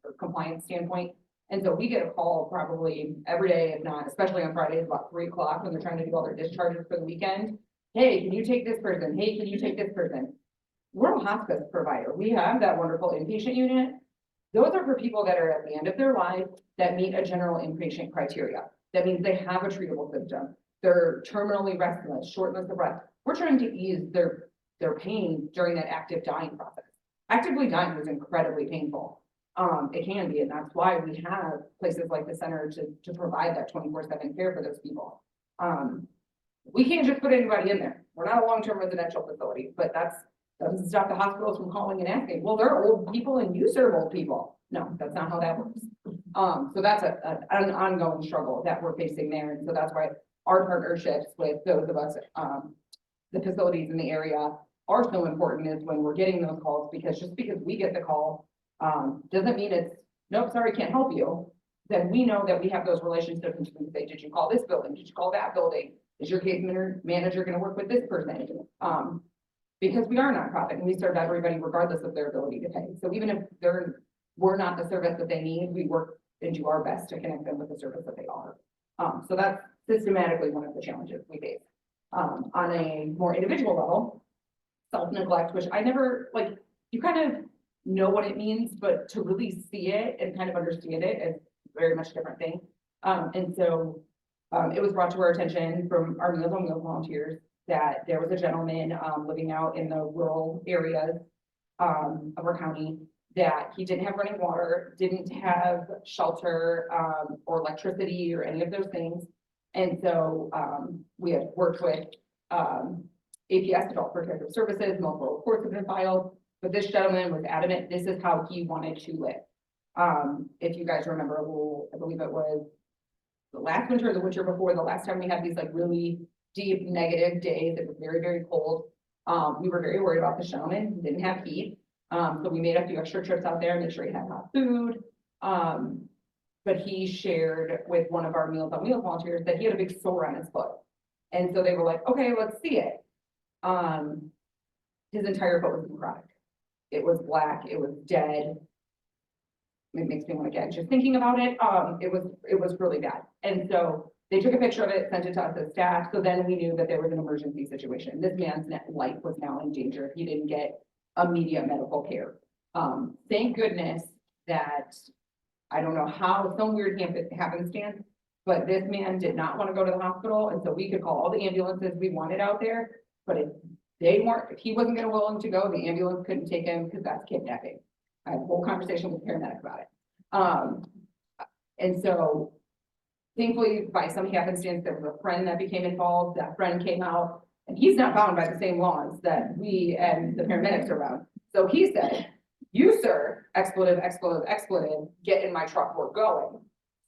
for compliance standpoint. And so we get a call probably every day, if not, especially on Fridays, about 3 o'clock when they're trying to do all their discharges for the weekend. Hey, can you take this person? Hey, can you take this person? We're a hospice provider. We have that wonderful inpatient unit. Those are for people that are at the end of their life that meet a general inpatient criteria. That means they have a treatable symptom. They're terminally restless, shortness of breath. We're trying to ease their pain during that active dying process. Actively dying is incredibly painful. It can be, and that's why we have places like the center to provide that 24/7 care for those people. We can't just put anybody in there. We're not a long-term residential facility, but that doesn't stop the hospitals from calling and asking, well, they're old people and you serve old people. No, that's not how that works. So that's an ongoing struggle that we're facing there. And so that's why our partnerships with those of us, the facilities in the area are so important, is when we're getting those calls, because just because we get the call, doesn't mean it's, nope, sorry, can't help you. Then we know that we have those relationships and we say, did you call this building? Did you call that building? Is your case manager going to work with this person? Because we are a nonprofit and we serve everybody regardless of their ability to pay. So even if we're not the service that they need, we work and do our best to connect them with the service that they are. So that's systematically one of the challenges we face. On a more individual level, self-neglect, which I never, like, you kind of know what it means, but to really see it and kind of understand it is very much a different thing. And so it was brought to our attention from our Meals on Wheels volunteers that there was a gentleman living out in the rural areas of our county, that he didn't have running water, didn't have shelter or electricity or any of those things. And so we had worked with APS, Adult Protective Services, multiple reports have been filed, but this gentleman was adamant this is how he wanted to live. If you guys remember, I believe it was the last winter or the winter before, the last time we had these like really deep negative days, it was very, very cold. We were very worried about the gentleman. He didn't have heat. So we made a few extra trips out there, make sure he had hot food. But he shared with one of our Meals on Wheels volunteers that he had a big sore on his foot. And so they were like, okay, let's see it. His entire foot was necrotic. It was black, it was dead. It makes me want to get just thinking about it. It was really bad. And so they took a picture of it, sent it to us as staff. So then we knew that there was an emergency situation. This man's life was now in danger if he didn't get immediate medical care. Thank goodness that, I don't know how, some weird happenstance, but this man did not want to go to the hospital. And so we could call all the ambulances we wanted out there, but if he wasn't going to willing to go, the ambulance couldn't take him because that's kidnapping. I had a whole conversation with the paramedic about it. And so thankfully, by some happenstance, there was a friend that became involved. That friend came out, and he's not bound by the same laws that we and the paramedics are bound. So he said, you, sir, expletive, get in my truck, we're going.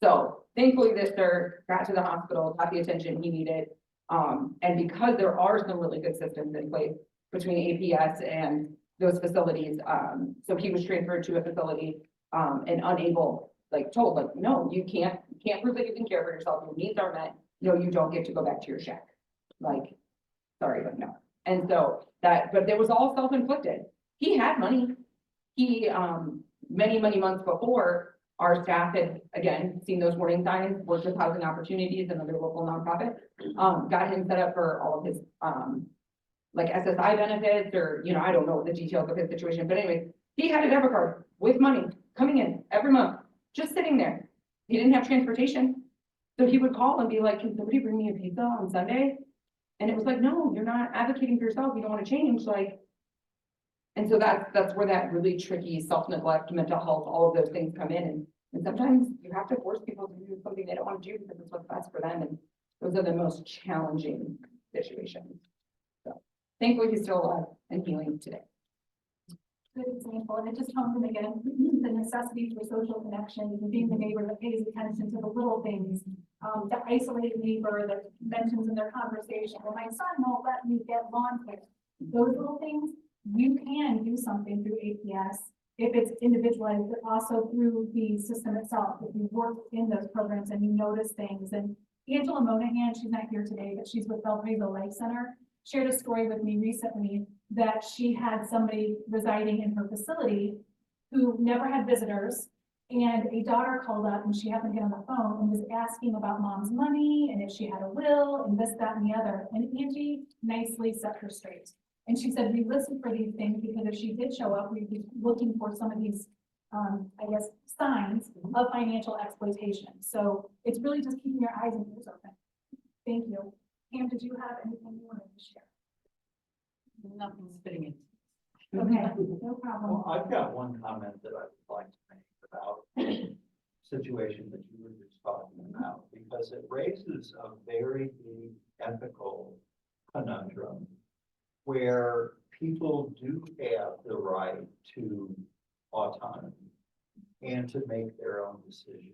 So thankfully, this sir got to the hospital, got the attention he needed. And because there are some really good systems in place between APS and those facilities, so he was transferred to a facility and unable, like told, like, no, you can't prove that you can care for yourself, your needs are met, no, you don't get to go back to your shack. Like, sorry, but no. And so but it was all self-inflicted. He had money. He, many months before, our staff had, again, seen those warning signs, worked with Housing Opportunities, another local nonprofit, got him set up for all of his, like SSI benefits, or, you know, I don't know the details of his situation, but anyway, he had a debit card with money coming in every month, just sitting there. He didn't have transportation. So he would call and be like, can somebody bring me a pizza on Sunday? And it was like, no, you're not advocating for yourself. You don't want to change. Like, and so that's where that really tricky self-neglect, mental health, all of those things come in. And sometimes you have to force people to do something they don't want to do because it's what's best for them. And those are the most challenging situations. So thankfully he's still alive and healing today. Good example, and it just hones in again, the necessity for social connection, and being the neighbor that pays attention to the little things, the isolated neighbor that mentions in their conversation, well, my son won't let me get lawn care. Those little things, you can do something through APS if it's individualized, but also through the system itself. If you work in those programs and you notice things, and Angela Monahan, she's not here today, but she's with Valparaiso Life Center, shared a story with me recently that she had somebody residing in her facility who never had visitors, and a daughter called up and she happened to get on the phone and was asking about mom's money and if she had a will and this, that, and the other. And Angie nicely set her straight. And she said, we listen for these things because if she did show up, we'd be looking for some of these, I guess, signs of financial exploitation. So it's really just keeping your eyes and ears open. Thank you. Pam, did you have anything you wanted to share? Nothing's fitting in. Okay, no problem. Well, I've got one comment that I would like to make about the situation that you were just talking about, because it raises a very big ethical conundrum where people do have the right to autonomy and to make their own decisions.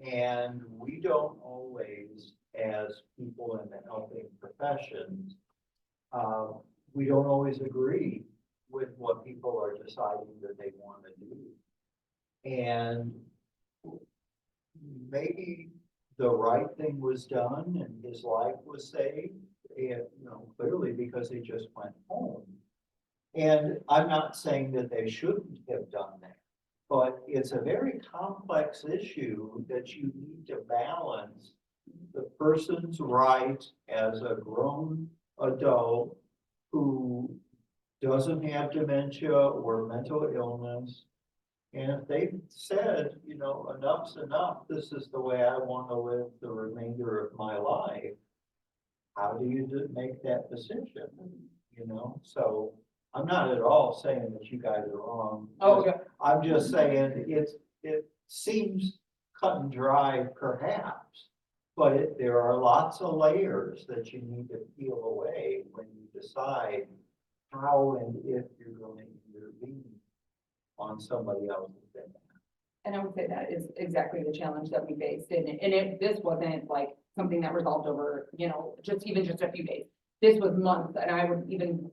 And we don't always, as people in the helping professions, we don't always agree with what people are deciding that they want to do. And maybe the right thing was done and his life was saved, and, clearly because he just went home. And I'm not saying that they shouldn't have done that, but it's a very complex issue that you need to balance the person's right as a grown adult who doesn't have dementia or mental illness. And if they said, enough's enough, this is the way I want to live the remainder of my life, how do you make that decision? So I'm not at all saying that you guys are wrong. Oh, yeah. I'm just saying it seems cut and dry perhaps, but there are lots of layers that you need to peel away when you decide how and if you're going to intervene on somebody else's behalf. And I would say that is exactly the challenge that we faced. And this wasn't like something that resolved over, just a few days. This was months, and I would even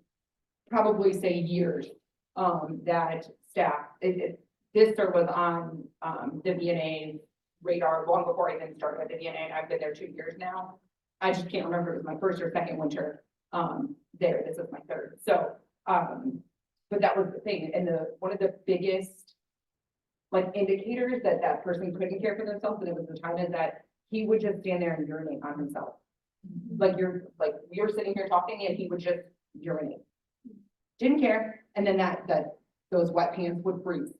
probably say years, that staff, this sir was on, the VNA radar long before I even started at the VNA, and I've been there 2 years now. I just can't remember if it was my first or second winter, there. This is my third. So, but that was the thing. And one of the biggest indicators that that person couldn't care for themselves, and it was the time, is that he would just stand there and urinate on himself. We were sitting here talking and he would just urinate. Didn't care. And then those wet pants would freeze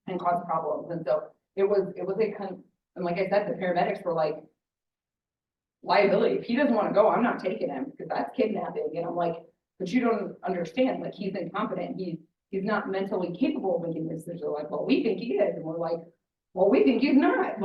and cause problems. And so it was and like I said, the paramedics were like, liability. If he doesn't want to go, I'm not taking him, because that's kidnapping. And I'm like, but you don't understand, he's incompetent. He's not mentally capable of making decisions. They're like, well, we think he is. And we're like, well, we think he's not.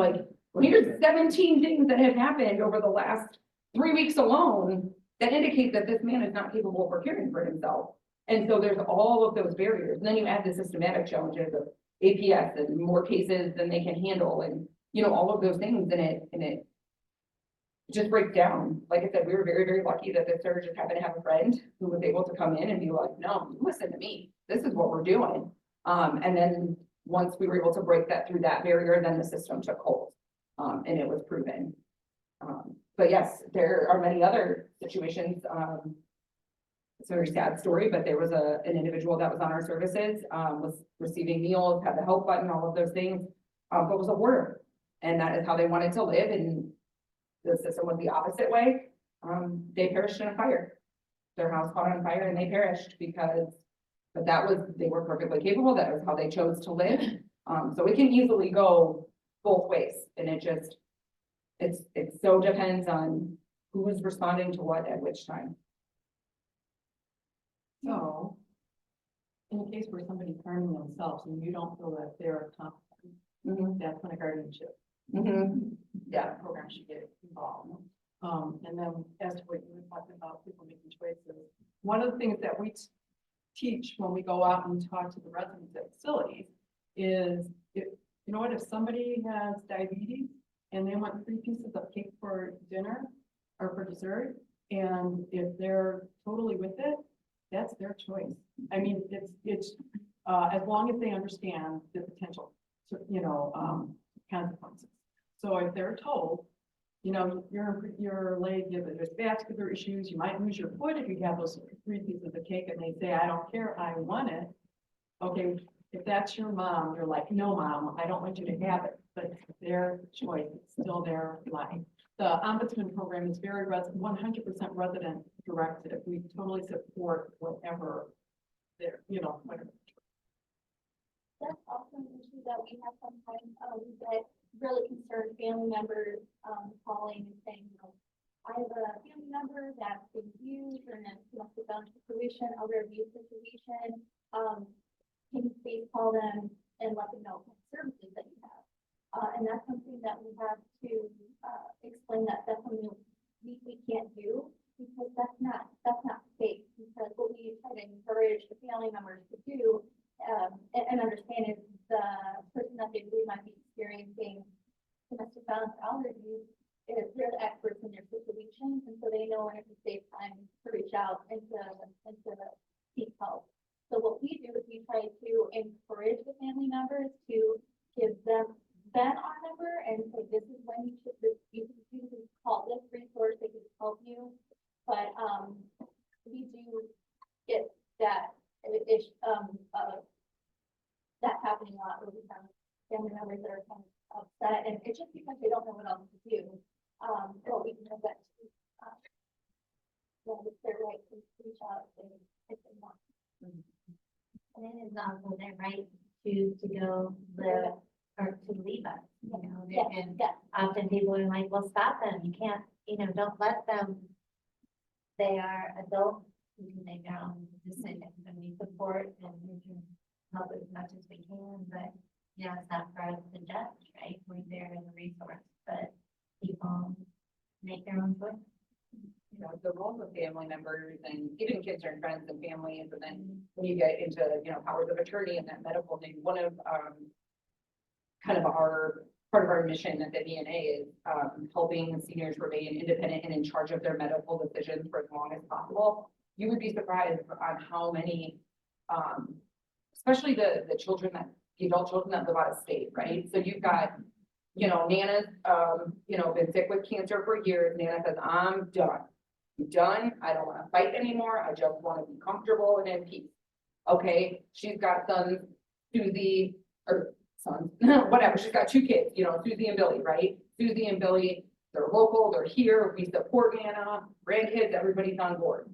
Here's 17 things that have happened over the last 3 weeks alone that indicate that this man is not capable of caring for himself. And so there's all of those barriers. And then you add the systematic challenges of APS and more cases than they can handle, and all of those things, and it just breaks down. Like I said, we were very, very lucky that the surgeon just happened to have a friend who was able to come in and be like, no, you listen to me. This is what we're doing. And then once we were able to break that through that barrier, then the system took hold, and it was proven. But yes, there are many other situations. It's a very sad story, but there was an individual that was on our services, was receiving meals, had the help button, all of those things, but was a hoarder. And that is how they wanted to live. And the system went the opposite way. They perished in a fire. Their house caught on fire and they perished they were perfectly capable. That was how they chose to live. So it can easily go both ways. And it so depends on who's responding to what at which time. So, in a case where somebody's harming themselves and you don't feel that they're competent, that's when a guardianship Yeah. program should get involved. And then as to what you were talking about, people making choices, one of the things that we teach when we go out and talk to the residents at facilities is, if somebody has diabetes and they want 3 pieces of cake for dinner or for dessert, and if they're totally with it, that's their choice. I mean, it's as long as they understand the potential, consequences. So if they're told, your leg, there's vascular issues, you might lose your foot if you have those 3 pieces of cake, and they say, I don't care, I want it. Okay, if that's your mom, you're like, no, mom, I don't want you to have it, but it's their choice, it's still their life. The ombudsman program is very 100% resident directed. We totally support whatever they're, whatever. That's also an issue that we have sometimes, we get really concerned family members, calling and saying, I have a family member that's been abused, and that's domestic violence situation, other abuse situation, situation, can you please call them and let them know what services that you have? And that's something that we have to, explain that that's something we can't do, because that's not safe. Because what we try to encourage the family members to do, and understand is the person that they believe might be experiencing domestic violence or elder abuse is they're the experts in their situation, and so they know when it's a safe time to reach out and to seek help. So what we do is we try to encourage the family members to give them our number and say, this is when you should, you can call this resource, they can help you. But, we do get that, that happening a lot where we have family members that are kind of upset, and it's just because they don't know what else to do. But we can have that, it's their right to reach out if they want. And it is also their right to go live or to leave us, you know, Yes, and yes. often people are like, well, stop them, you can't, you know, don't let them. They are adults who can make their own decisions, and we support and we can help as much as we can, but, you know, it's not for us to judge, right? We're there as a resource, but people make their own choice. You know, the roles of family members and even kids and friends and families, and then when you get into, you know, powers of attorney and that medical thing, one of, kind of part of our mission at the VNA is, helping seniors remain independent and in charge of their medical decisions for as long as possible. You would be surprised on how many, especially the children the adult children that live out of state, right? So you've got, you know, Nana's, you know, been sick with cancer for years. Nana says, I'm done. I'm done. I don't want to fight anymore. I just want to be comfortable and in peace. Okay, she's got sons, Susie, or sons, whatever. She's got 2 kids, you know, Susie and Billy, right? Susie and Billy, they're local, they're here. We support Nana, grandkids, everybody's on board.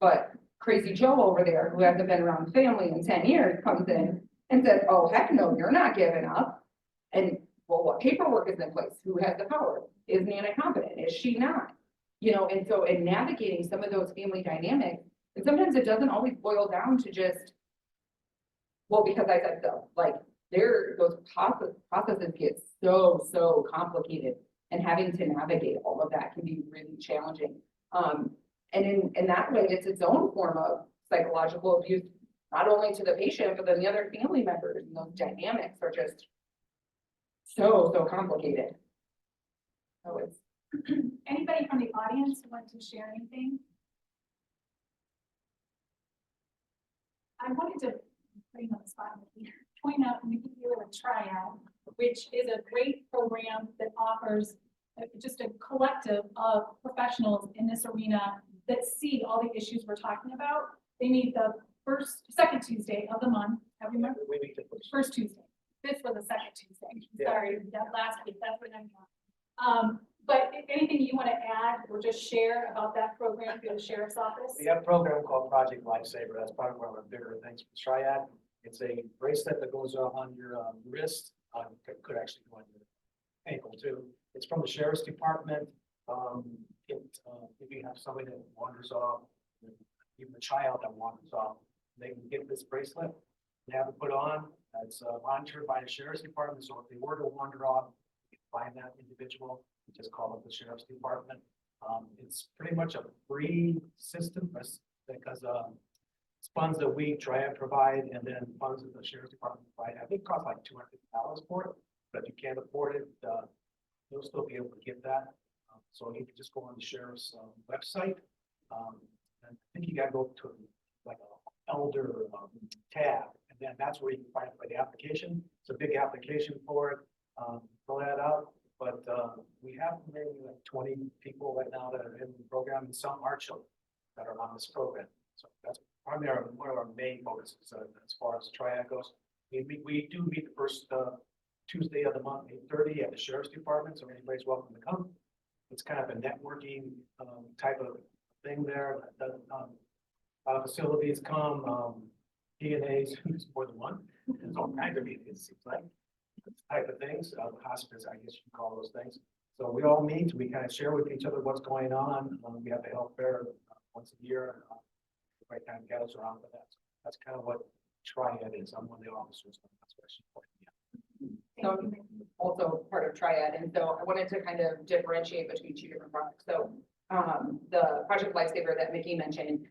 But crazy Joe over there, who hasn't been around family in 10 years, comes in and says, oh, heck no, you're not giving up. And well, what paperwork is in place? Who has the power? Is Nana competent? Is she not? You know, and so in navigating some of those family dynamics, and sometimes it doesn't always boil down to just, well, because I said so. Like those processes get so complicated, and having to navigate all of that can be really challenging. And in that way, it's its own form of psychological abuse, not only to the patient, but then the other family members, and those dynamics are just so complicated. So it's, Anybody from the audience want to share anything? I wanted to bring up the spot here, point out the Triad, which is a great program that offers just a collective of professionals in this arena that see all the issues we're talking about. They meet the second Tuesday of the month. I remember We meet the first Tuesday. This was the second Tuesday. Yeah. Sorry, that last week, that's what I'm on. But if anything you want to add or just share about that program through the sheriff's office? We have a program called Project Lifesaver. That's probably one of the bigger things for Triad. It's a bracelet that goes on your wrist. Could actually go on your ankle too. It's from the sheriff's department. If you have somebody that wanders off, even a child that wanders off, they can get this bracelet and have it put on. It's monitored by the sheriff's department. So if they were to wander off, you can find that individual. You just call up the sheriff's department. It's pretty much a free system because it's funds that we try and provide, and then funds that the sheriff's department provide. I think it costs like $250 for it, but if you can't afford it, you'll still be able to get that. So you can just go on the sheriff's website. And I think you got to go to like an elder tab, and then that's where you can find the application. It's a big application for it. Fill that out. But we have maybe like 20 people right now that are in the program, and some are children that are on this program. So that's probably one of our main focuses as far as Triad goes. We do meet the first Tuesday of the month, 8:30 at the sheriff's department, so anybody's welcome to come. It's kind of a networking type of thing there. Facilities come, DNAs, who's more than one. There's all kinds of meetings, it seems like. Type of things, hospice, I guess you can call those things. So we all meet, we kind of share with each other what's going on. We have the health fair once a year. Right time gathers around for that. That's kind of what Triad is. I'm one of the officers. That's what she's pointing out. So also part of Triad, and so I wanted to kind of differentiate between two different products. So the Project Lifesaver that Mickey mentioned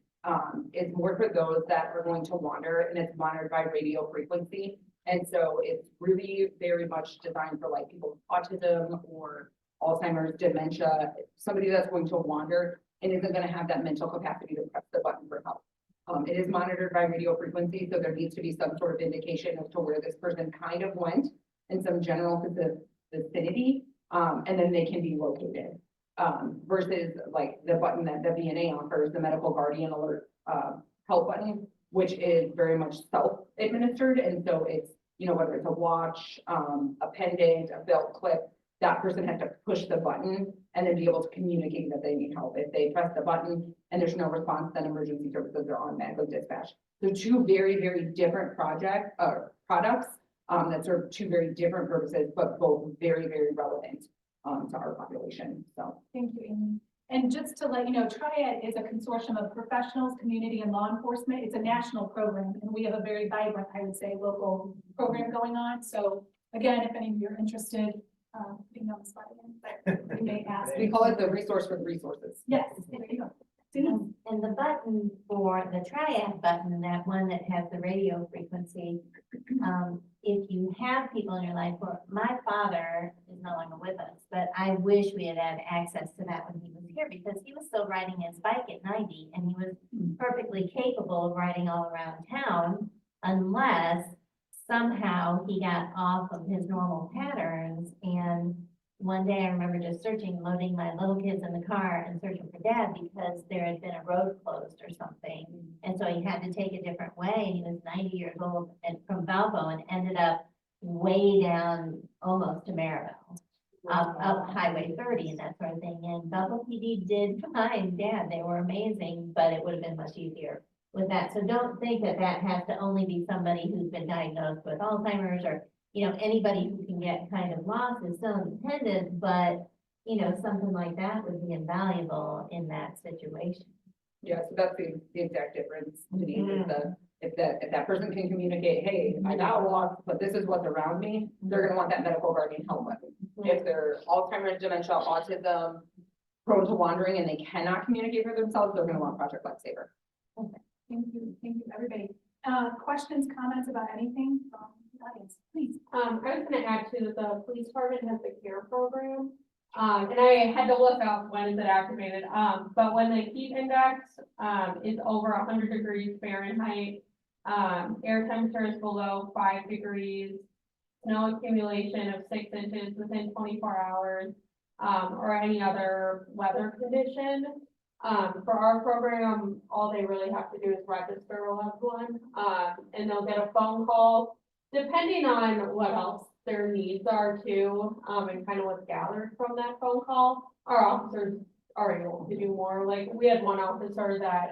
is more for those that are going to wander, and it's monitored by radio frequency. And so it's really very much designed for like people with autism or Alzheimer's, dementia, somebody that's going to wander and isn't going to have that mental capacity to press the button for help. It is monitored by radio frequency, so there needs to be some sort of indication as to where this person kind of went in some general vicinity, and then they can be located. Versus like the button that the VNA offers, the medical guardian alert help button, which is very much self-administered, and so it's, you know, whether it's a watch, a pendant, a belt clip, that person has to push the button and then be able to communicate that they need help. If they press the button and there's no response, then emergency services are automatically dispatched. So two very, very different products that serve two very different purposes, but both very, very relevant to our population. So Thank you, Amy. And just to let you know, Triad is a consortium of professionals, community, and law enforcement. It's a national program, and we have a very vibrant, I would say, local program going on. So again, if any of you are interested, being on the spot again, but you may ask. we call it the resource for the resources. Yes, there you go. Susan? And the button for the Triad button, that one that has the radio frequency, if you have people in your life, or my father is no longer with us, but I wish we had had access to that when he was here, because he was still riding his bike at 90 and he was perfectly capable of riding all around town unless somehow he got off of his normal patterns. And one day I remember just loading my little kids in the car and searching for dad because there had been a road closed or something. And so he had to take a different way. He was 90 years old and from Valpo and ended up way down almost to Maribel, up Highway 30 and that sort of thing. And Valpo PD did find dad. They were amazing, but it would have been much easier with that. So don't think that that has to only be somebody who's been diagnosed with Alzheimer's or, you know, anybody who can get kind of lost is still independent, but, you know, something like that would be invaluable in that situation. Yeah, so that's the exact difference, Denise, is if that person can communicate, hey, I got lost, but this is what's around me, they're gonna want that medical guardian help button. If they're Alzheimer's, dementia, autism, prone to wandering, and they cannot communicate for themselves, they're gonna want Project Lifesaver. Thank you, everybody. Questions, comments about anything from the audience, please? I was gonna add to the police department has the care program. And I had to look up when is it activated, but when the heat index, is over 100 degrees Fahrenheit, air temperature is below 5 degrees, snow accumulation of 6 inches within 24 hours, or any other weather condition. For our program, all they really have to do is register a loved one, and they'll get a phone call, depending on what else their needs are too, and kind of what's gathered from that phone call. Our officers are able to do more. Like, we had one officer that,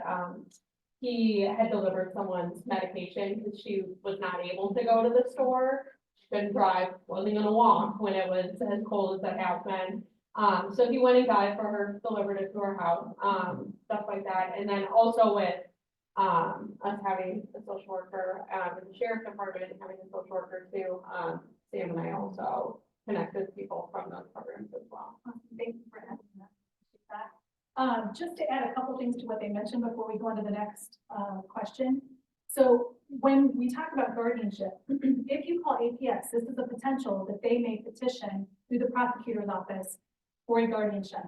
he had delivered someone's medication because she was not able to go to the store. She couldn't drive, wasn't gonna walk when it was as cold as it has been. So he went and got it for her, delivered it to her house, stuff like that. And then also with, us having a social worker, in the sheriff's department, having a social worker too, Sam and I also connect with people from those programs as well. Thank you for adding that. Just to add a couple things to what they mentioned before we go on to the next question. So when we talk about guardianship, if you call APX, this is a potential that they may petition through the prosecutor's office for a guardianship.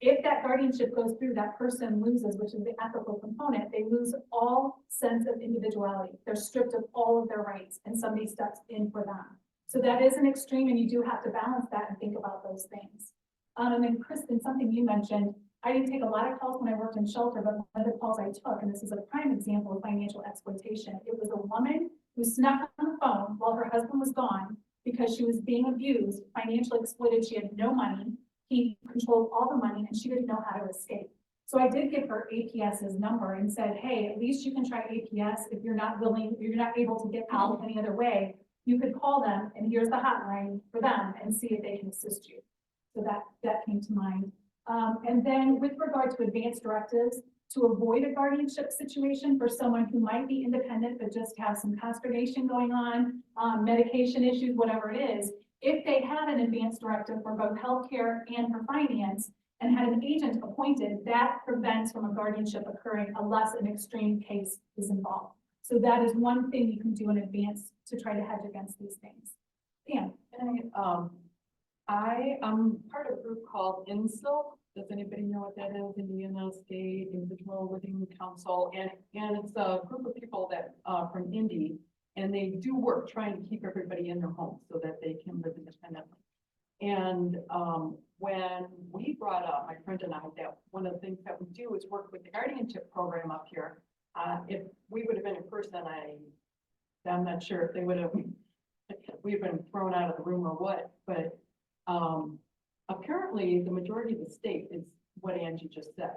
If that guardianship goes through, that person loses, which is the ethical component, they lose all sense of individuality. They're stripped of all of their rights and somebody steps in for them. So that is an extreme and you do have to balance that and think about those things. And then Kristen, something you mentioned, I didn't take a lot of calls when I worked in shelter, but one of the calls I took, and this is a prime example of financial exploitation. It was a woman who snuck on the phone while her husband was gone because she was being abused, financially exploited. She had no money. He controlled all the money and she didn't know how to escape. So I did give her APS's number and said, hey, at least you can try APS. If you're not willing, if you're not able to get out any other way, you could call them and here's the hotline for them and see if they can assist you. So that came to mind. And then with regard to advanced directives, to avoid a guardianship situation for someone who might be independent but just have some consternation going on, medication issues, whatever it is, if they have an advanced directive for both healthcare and for finance and had an agent appointed, that prevents from a guardianship occurring unless an extreme case is involved. So that is one thing you can do in advance to try to hedge against these things. Pam? And I am part of a group called INSIL. Does anybody know what that is? Indiana State Individual Living Council, and it's a group of people that, from Indy, and they do work trying to keep everybody in their homes so that they can live independently. And, when we brought up, my friend and I, that one of the things that we do is work with the guardianship program up here. If we would have been in person, I'm not sure if they would have, we've been thrown out of the room or what, but, apparently the majority of the state is what Angie just said.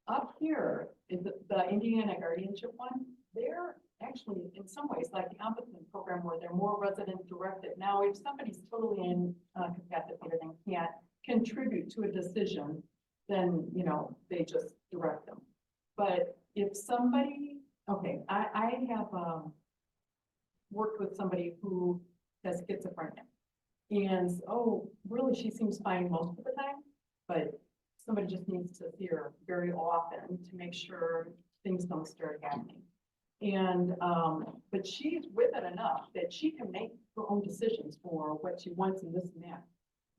Up here is the Indiana guardianship one. They're actually in some ways like the ombudsman program where they're more resident directed. Now, if somebody's totally incapacitated and can't contribute to a decision, then, you know, they just direct them. But if somebody, okay, I have worked with somebody who has schizophrenia. And, oh, really, she seems fine most of the time, but somebody just needs to see her very often to make sure things don't start happening. And, but she's with it enough that she can make her own decisions for what she wants and this and that.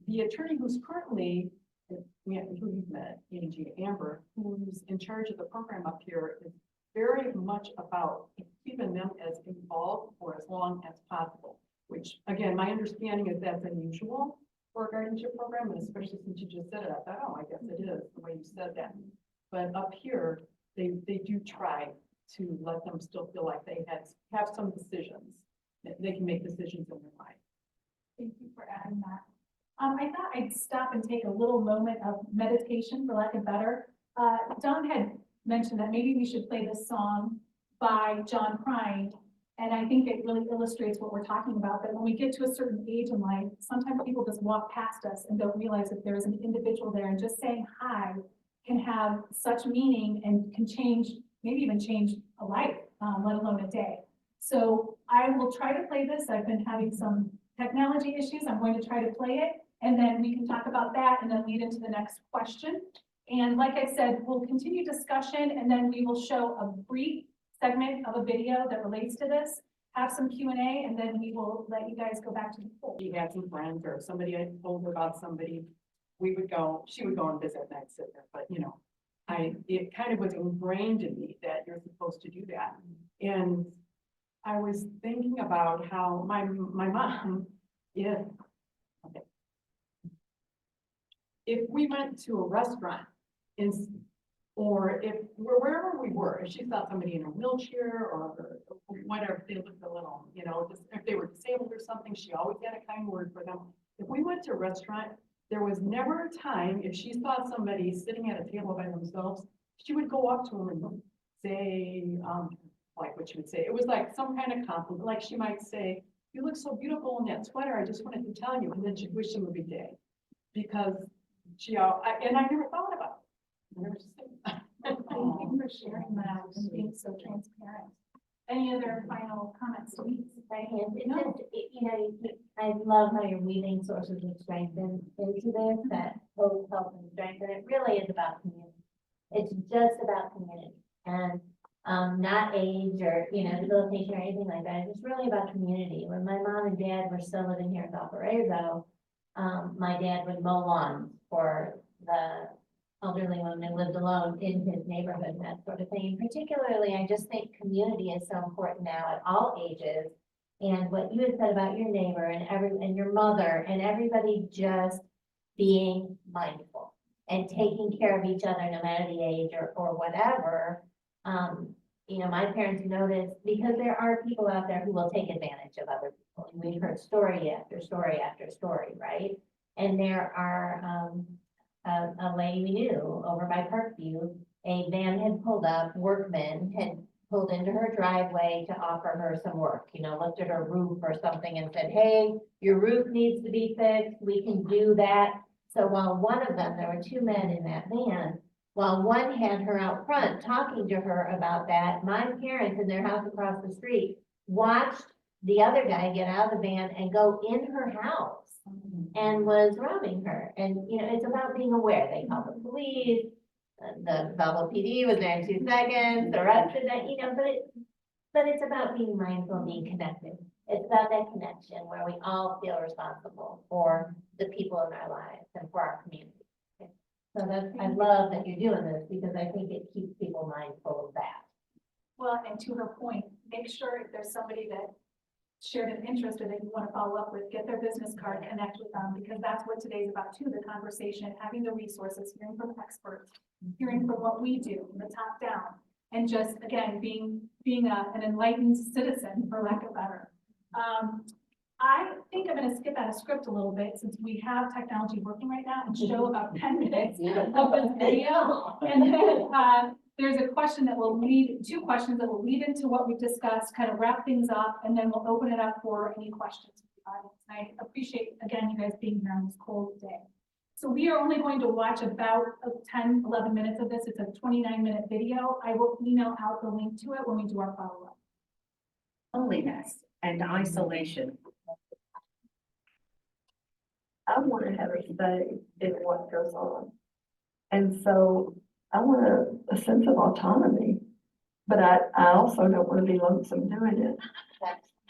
The attorney who's currently, who you've met, Angie Amber, who's in charge of the program up here, is very much about keeping them as involved for as long as possible. Which, again, my understanding is that's unusual for a guardianship program, and especially since you just said it, I thought, oh, I guess it is the way you said that. But up here, they do try to let them still feel like they have some decisions, that they can make decisions in their life. Thank you for adding that. I thought I'd stop and take a little moment of meditation, for lack of better. Don had mentioned that maybe we should play this song by John Prine. And I think it really illustrates what we're talking about, that when we get to a certain age in life, sometimes people just walk past us and don't realize that there's an individual there, and just saying hi can have such meaning and can change, maybe even change a life, let alone a day. So I will try to play this. I've been having some technology issues. I'm going to try to play it, and then we can talk about that and then lead into the next question. And like I said, we'll continue discussion, and then we will show a brief segment of a video that relates to this, have some Q&A, and then we will let you guys go back to the pool. She had some friends, or somebody had told her about somebody, she would go and visit and I'd sit there, but you know, it kind of was ingrained in me that you're supposed to do that. And I was thinking about how my mom, if we went to a restaurant or if wherever we were, if she saw somebody in a wheelchair or whatever, they looked a little, you know, just if they were disabled or something, she always had a kind word for them. If we went to a restaurant, there was never a time, if she saw somebody sitting at a table by themselves, she would go up to them and say, like what she would say. It was like some kind of compliment, like she might say, "You look so beautiful in that sweater, I just wanted to tell you," and then she'd wish them a good day. Because and I never thought about it. I never just think Thank you for sharing that and being so transparent. Any other final comments, Denise? It's just, you know, I love how you're weaving sources of strength into this, that both help and strength, and it really is about community. It's just about community, and not age or, you know, debilitation or anything like that. It's really about community. When my mom and dad were still living here in Valparaiso, my dad would mow lawns for the elderly women who lived alone in his neighborhood and that sort of thing. And particularly, I just think community is so important now at all ages. And what you had said about your neighbor and your mother and everybody just being mindful and taking care of each other, no matter the age or whatever. You know, my parents noticed, because there are people out there who will take advantage of other people. And we've heard story after story after story, right? And there are, a lady we knew over by Parkview, a van had pulled up, workmen had pulled into her driveway to offer her some work, you know, looked at her roof or something and said, "Hey, your roof needs to be fixed. We can do that So while one of them, there were two men in that van, while one had her out front talking to her about that, my parents in their house across the street watched the other guy get out of the van and go in her house and was robbing her. And, you know, it's about being aware. They called the police, the Belleville PD was there in 2 seconds, arrested that, you know, but it's about being mindful and being connected. It's about that connection where we all feel responsible for the people in our lives and for our community. So that's, I love that you're doing this because I think it keeps people mindful of that. Well, and to her point, make sure if there's somebody that shared an interest or that you want to follow up with, get their business card, connect with them, because that's what today's about too, the conversation, having the resources, hearing from experts, hearing from what we do from the top down, and just, again, being an enlightened citizen, for lack of better. I think I'm gonna skip out of script a little bit since we have technology working right now and show about 10 minutes of this video. And then, there's a question that will lead, 2 questions that will lead into what we've discussed, kind of wrap things up, and then we'll open it up for any questions from the audience. I appreciate, again, you guys being here on this cold day. So we are only going to watch about 10, 11 minutes of this. It's a 29-minute video. I will email out the link to it when we do our follow-up. Loneliness and isolation. I want to have a say in what goes on. And so I want a sense of autonomy, but I also don't want to be lonesome doing it.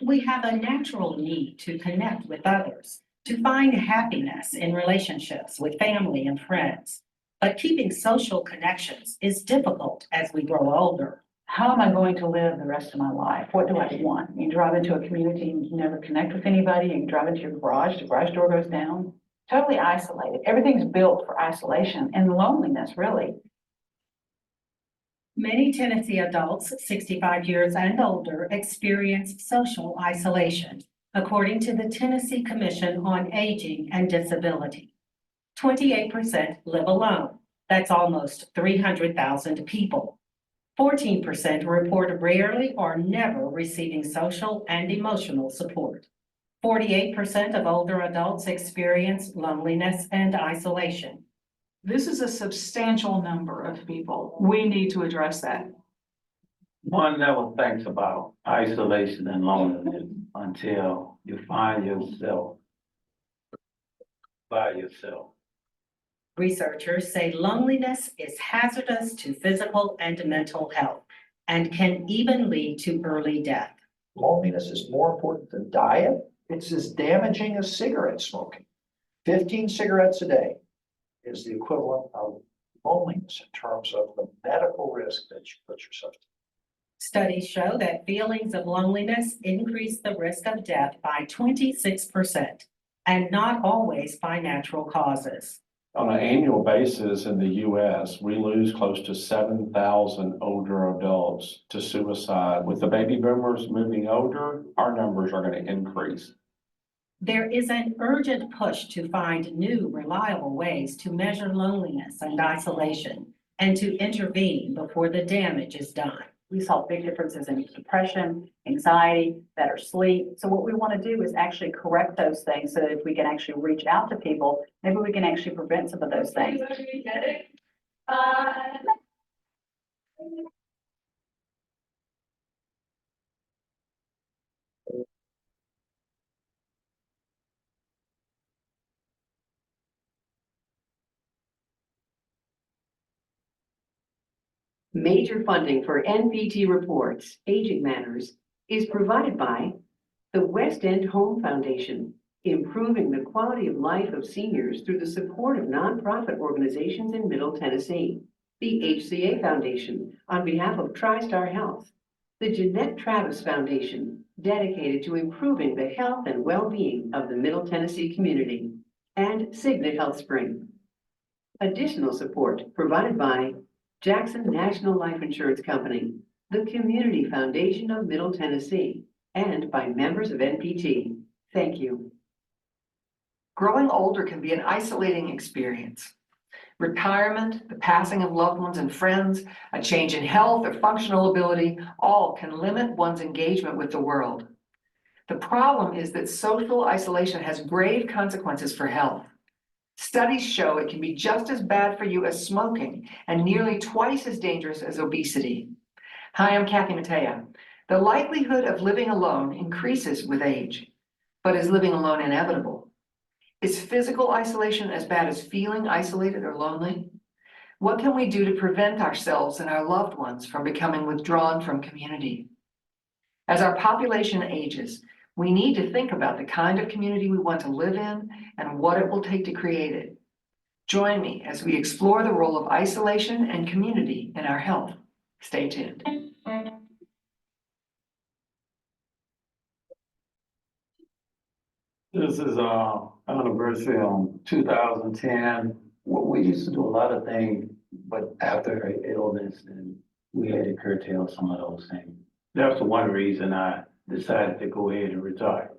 We have a natural need to connect with others, to find happiness in relationships with family and friends. But keeping social connections is difficult as we grow older. How am I going to live the rest of my life? What do I want? You drive into a community and you never connect with anybody. You drive into your garage, the garage door goes down. Totally isolated. Everything's built for isolation and loneliness, really. Many Tennessee adults 65 years and older experience social isolation, according to the Tennessee Commission on Aging and Disability. 28% live alone. That's almost 300,000 people. 14% report rarely or never receiving social and emotional support. 48% of older adults experience loneliness and isolation. This is a substantial number of people. We need to address that. One never thinks about isolation and loneliness until you find yourself by yourself. Researchers say loneliness is hazardous to physical and mental health and can even lead to early death. Loneliness is more important than diet. It's as damaging as cigarette smoking. 15 cigarettes a day is the equivalent of loneliness in terms of the medical risk that you put yourself to. Studies show that feelings of loneliness increase the risk of death by 26%, and not always by natural causes. On an annual basis in the US, we lose close to 7,000 older adults to suicide. With the baby boomers moving older, our numbers are going to increase. There is an urgent push to find new, reliable ways to measure loneliness and isolation and to intervene before the damage is done. We saw big differences in depression, anxiety, better sleep. So what we want to do is actually correct those things so that if we can actually reach out to people, maybe we can actually prevent some of those things. Major funding for NPT reports, Aging Matters, is provided by the West End Home Foundation, improving the quality of life of seniors through the support of nonprofit organizations in Middle Tennessee, the HCA Foundation on behalf of TriStar Health, the Jeanette Travis Foundation, dedicated to improving the health and well-being of the Middle Tennessee community, and Cigna Health Spring. Additional support provided by Jackson National Life Insurance Company, the Community Foundation of Middle Tennessee, and by members of NPT. Thank you. Growing older can be an isolating experience. Retirement, the passing of loved ones and friends, a change in health or functional ability, all can limit one's engagement with the world. The problem is that social isolation has grave consequences for health. Studies show it can be just as bad for you as smoking and nearly twice as dangerous as obesity. Hi, I'm Kathy Mattea. The likelihood of living alone increases with age, but is living alone inevitable? Is physical isolation as bad as feeling isolated or lonely? What can we do to prevent ourselves and our loved ones from becoming withdrawn from community? As our population ages, we need to think about the kind of community we want to live in and what it will take to create it. Join me as we explore the role of isolation and community in our health. Stay tuned. This is anniversary on 2010. We used to do a lot of things, but after her illness, and we had to curtail some of those things. That's one reason I decided to go ahead and retire.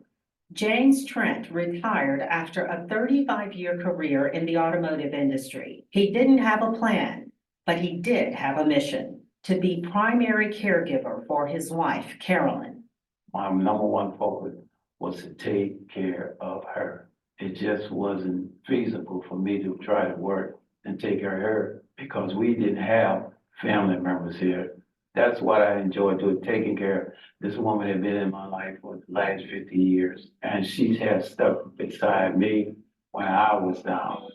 James Trent retired after a 35-year career in the automotive industry. He didn't have a plan, but he did have a mission: to be primary caregiver for his wife, Carolyn. My number one focus was to take care of her. It just wasn't feasible for me to try to work and take care of her because we didn't have family members here. That's what I enjoy doing, taking care of. This woman had been in my life for the last 50 years, and she's had stuck beside me when I was down.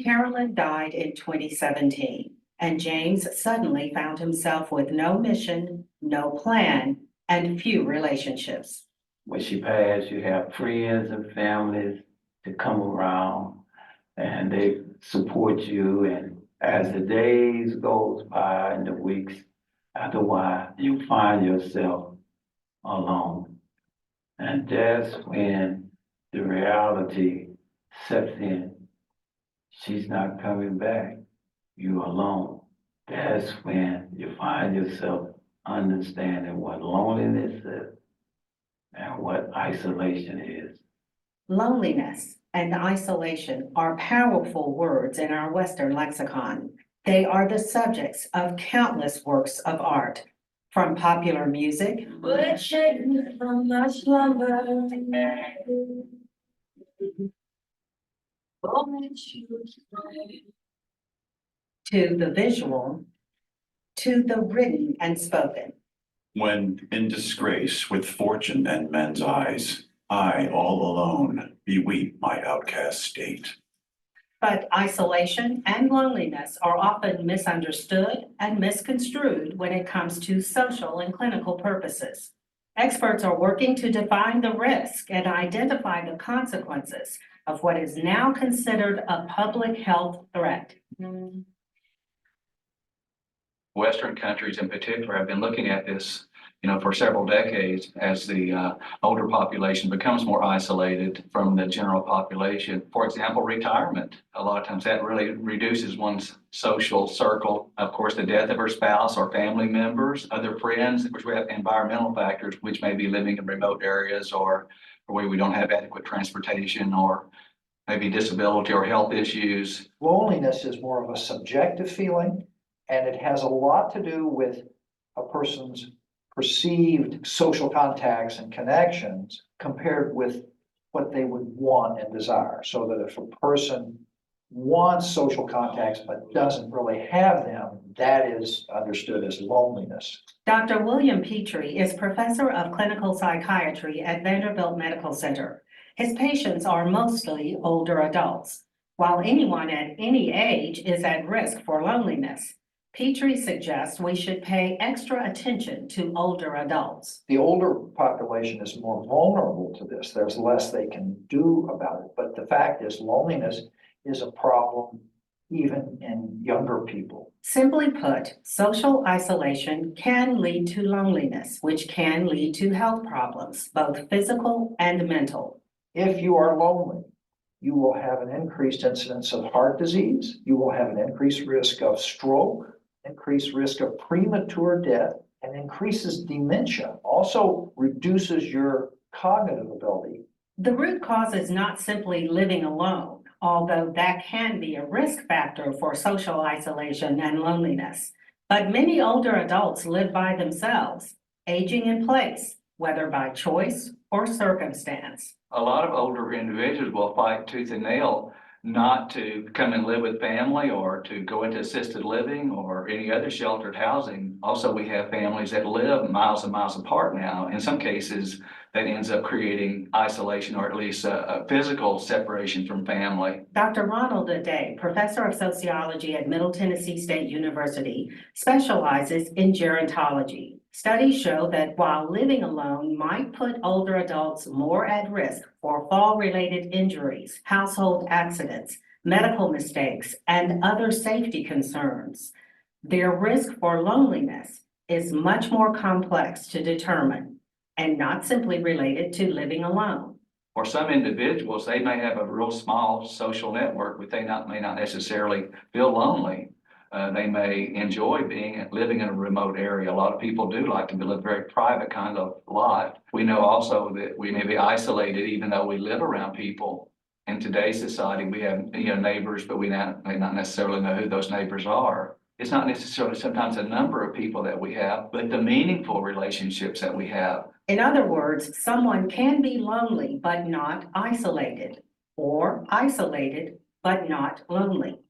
Carolyn died in 2017, and James suddenly found himself with no mission, no plan, and few relationships. When she passed, you have friends and families to come around, and they support you. And as the days goes by and the weeks, after a while, you find yourself alone. And that's when the reality sets in. She's not coming back. You're alone. That's when you find yourself understanding what loneliness is and what isolation is. Loneliness and isolation are powerful words in our Western lexicon. They are the subjects of countless works of art, from popular music to the visual, to the written and spoken. When in disgrace with fortune and men's eyes, I all alone beweep my outcast state. But isolation and loneliness are often misunderstood and misconstrued when it comes to social and clinical purposes. Experts are working to define the risk and identify the consequences of what is now considered a public health threat. Western countries in particular have been looking at this, for several decades as the older population becomes more isolated from the general population. For example, retirement. A lot of times that really reduces one's social circle. Of course, the death of her spouse or family members, other friends, which we have environmental factors, which may be living in remote areas or where we don't have adequate transportation, or maybe disability or health issues. Loneliness is more of a subjective feeling, and it has a lot to do with a person's perceived social contacts and connections compared with what they would want and desire. So that if a person wants social contacts but doesn't really have them, that is understood as loneliness. Dr. William Petrie is professor of clinical psychiatry at Vanderbilt Medical Center. His patients are mostly older adults. While anyone at any age is at risk for loneliness, Petrie suggests we should pay extra attention to older adults. The older population is more vulnerable to this. There's less they can do about it. But the fact is, loneliness is a problem even in younger people. Simply put, social isolation can lead to loneliness, which can lead to health problems, both physical and mental. If you are lonely, you will have an increased incidence of heart disease. You will have an increased risk of stroke, increased risk of premature death, and increases dementia. Also reduces your cognitive ability. The root cause is not simply living alone, although that can be a risk factor for social isolation and loneliness. But many older adults live by themselves, aging in place, whether by choice or circumstance. a lot of older individuals will fight tooth and nail not to come and live with family or to go into assisted living or any other sheltered housing. Also, we have families that live miles and miles apart now. In some cases, that ends up creating isolation or at least a physical separation from family. Dr. Ronald Day, professor of sociology at Middle Tennessee State University, specializes in gerontology. Studies show that while living alone might put older adults more at risk for fall-related injuries, household accidents, medical mistakes, and other safety concerns, their risk for loneliness is much more complex to determine and not simply related to living alone. For some individuals, they may have a real small social network, but may not necessarily feel lonely. They may enjoy living in a remote area. A lot of people do like to live a very private kind of life. We know also that we may be isolated even though we live around people. In today's society, we have neighbors, but we may not necessarily know who those neighbors are. It's not necessarily sometimes a number of people that we have, but the meaningful relationships that we have. In other words, someone can be lonely but not isolated, or isolated but not lonely.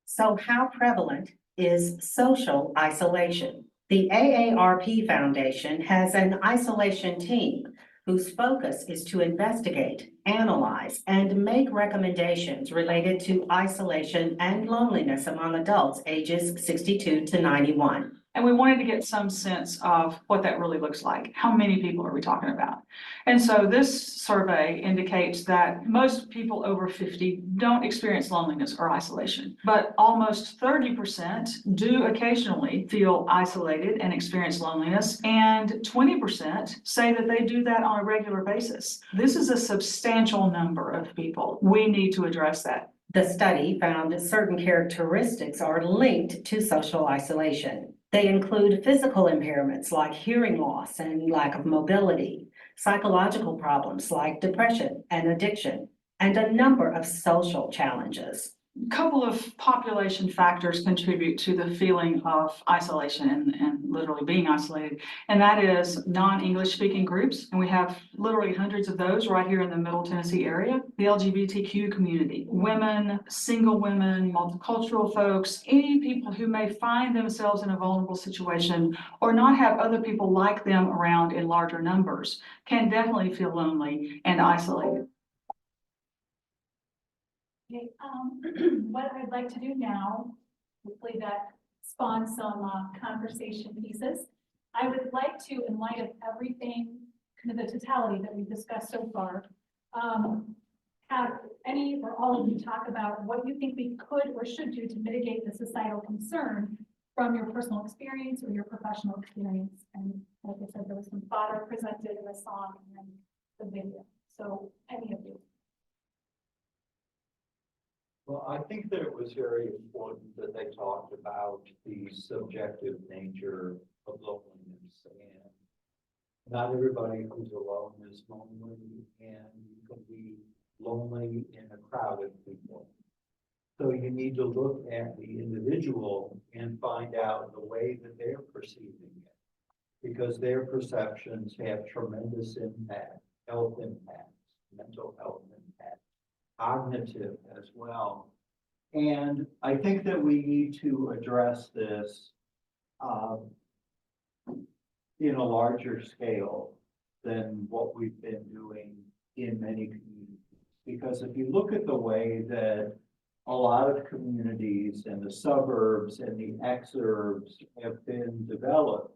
So how prevalent is social isolation? The AARP Foundation has an isolation team whose focus is to investigate, analyze, and make recommendations related to isolation and loneliness among adults ages 62 to 91. And we wanted to get some sense of what that really looks like. How many people are we talking about? And so this survey indicates that most people over 50 don't experience loneliness or isolation, but almost 30% do occasionally feel isolated and experience loneliness, and 20% say that they do that on a regular basis. This is a substantial number of people. We need to address that. The study found that certain characteristics are linked to social isolation. They include physical impairments like hearing loss and lack of mobility, psychological problems like depression and addiction, and a number of social challenges. A couple of population factors contribute to the feeling of isolation and literally being isolated, and that is non-English speaking groups, and we have literally hundreds of those right here in the Middle Tennessee area. The LGBTQ community, women, single women, multicultural folks, any people who may find themselves in a vulnerable situation or not have other people like them around in larger numbers can definitely feel lonely and isolated. Okay, what I'd like to do now, hopefully that spawns some conversation pieces. I would like to, in light of everything, kind of the totality that we've discussed so far, have any or all of you talk about what you think we could or should do to mitigate the societal concern from your personal experience or your professional experience. And like I said, there was some fodder presented in the song and the video. So any of you. Well, I think that it was very important that they talked about the subjective nature of loneliness, and not everybody who's alone is lonely, and you can be lonely in a crowd of people. So you need to look at the individual and find out the way that they're perceiving it, because their perceptions have tremendous impact, health impacts, mental health impacts, cognitive as well. And I think that we need to address this in a larger scale than what we've been doing in many communities. Because if you look at the way that a lot of communities and the suburbs and the exurbs have been developed,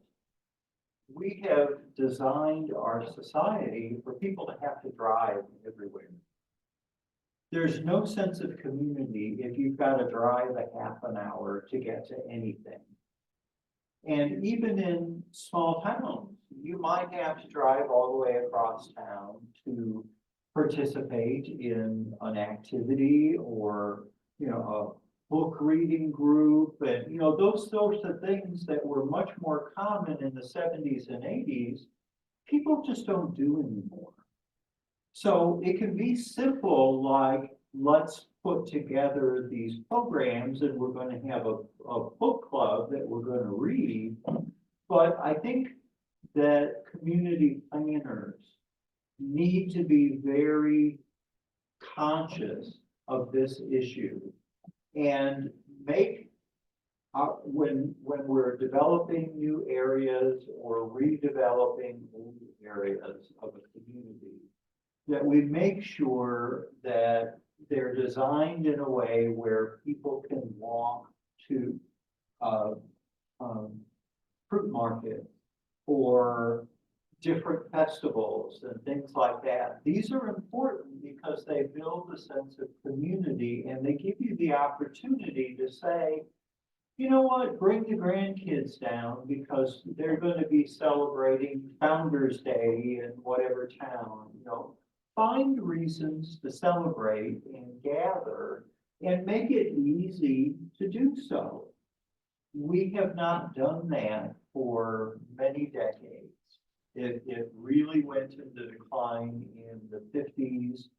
we have designed our society for people to have to drive everywhere. There's no sense of community if you've got to drive a half an hour to get to anything. And even in small towns, you might have to drive all the way across town to participate in an activity or, a book reading group, and, those sorts of things that were much more common in the 70s and 80s, people just don't do anymore. So it can be simple, like, let's put together these programs and we're going to have a book club that we're going to read. But I think that community planners need to be very conscious of this issue and make when we're developing new areas or redeveloping old areas of a community, that we make sure that they're designed in a way where people can walk to fruit market or different festivals and things like that. These are important because they build a sense of community and they give you the opportunity to say, you know what, bring the grandkids down because they're going to be celebrating Founder's Day in whatever town, you know. Find reasons to celebrate and gather and make it easy to do so. We have not done that for many decades. It really went into decline in the 50s,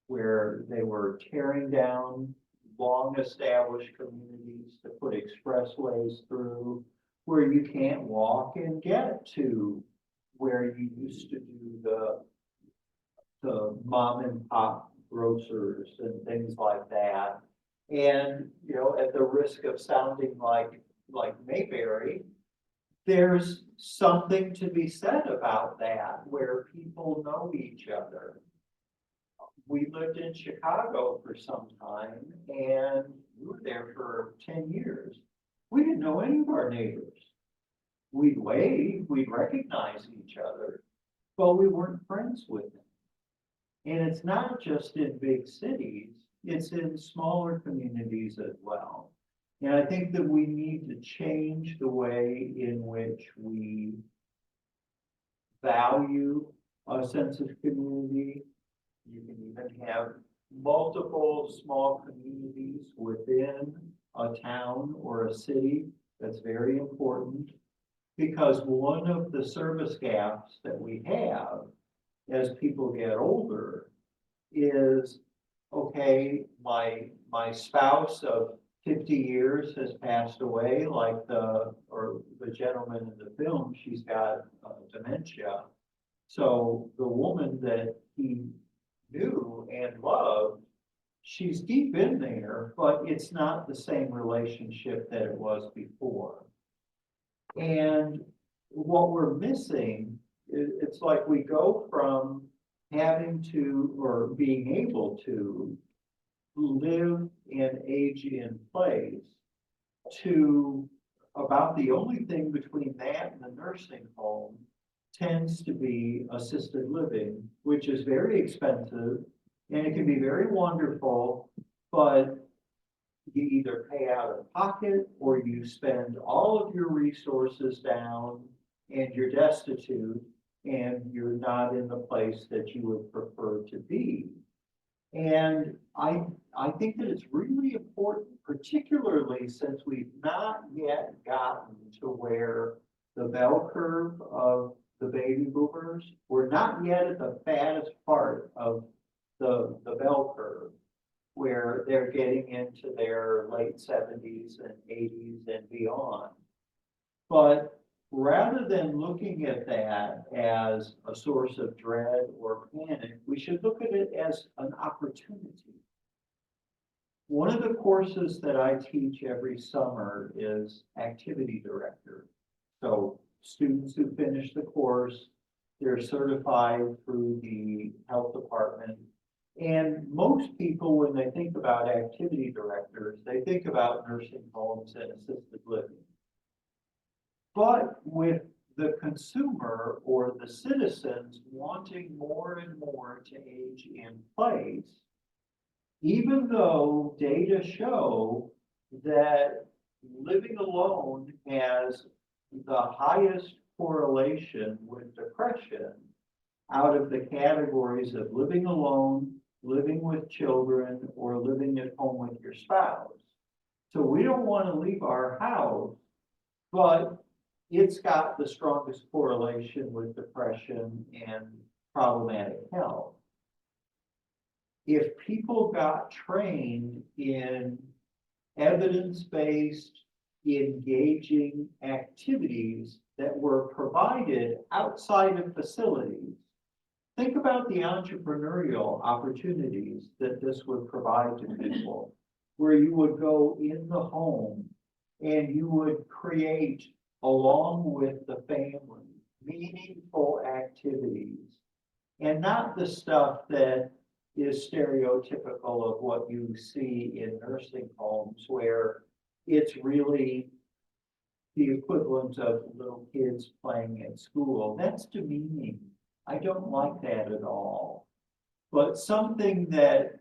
where they were tearing down long-established communities to put expressways through, where you can't walk and get to where you used to do the mom and pop grocers and things like that. And, you know, at the risk of sounding like Mayberry, there's something to be said about that, where people know each other. We lived in Chicago for some time and we were there for 10 years. We didn't know any of our neighbors. We'd wave, we'd recognize each other, but we weren't friends with them. And it's not just in big cities, it's in smaller communities as well. And I think that we need to change the way in which we value a sense of community. You can even have multiple small communities within a town or a city. That's very important, because one of the service gaps that we have as people get older is, okay, my spouse of 50 years has passed away, like the gentleman in the film, she's got dementia. So the woman that he knew and loved, she's deep in there, but it's not the same relationship that it was before. And what we're missing, it's like we go from having to, or being able to, live and age in place, to about the only thing between that and the nursing home tends to be assisted living, which is very expensive and it can be very wonderful, but you either pay out of pocket or you spend all of your resources down and you're destitute and you're not in the place that you would prefer to be. And I think that it's really important, particularly since we've not yet gotten to where the bell curve of the baby boomers, we're not yet at the fattest part of the bell curve, where they're getting into their late 70s and 80s and beyond. But rather than looking at that as a source of dread or panic, we should look at it as an opportunity. One of the courses that I teach every summer is activity director. So students who finish the course, they're certified through the health department. And most people, when they think about activity directors, they think about nursing homes and assisted living. But with the consumer or the citizens wanting more and more to age in place, even though data show that living alone has the highest correlation with depression out of the categories of living alone, living with children, or living at home with your spouse. So we don't want to leave our house, but it's got the strongest correlation with depression and problematic health. If people got trained in evidence-based engaging activities that were provided outside of facilities. Think about the entrepreneurial opportunities that this would provide to people, where you would go in the home and you would create, along with the family, meaningful activities. And not the stuff that is stereotypical of what you see in nursing homes, where it's really the equivalent of little kids playing at school. That's demeaning. I don't like that at all. But something that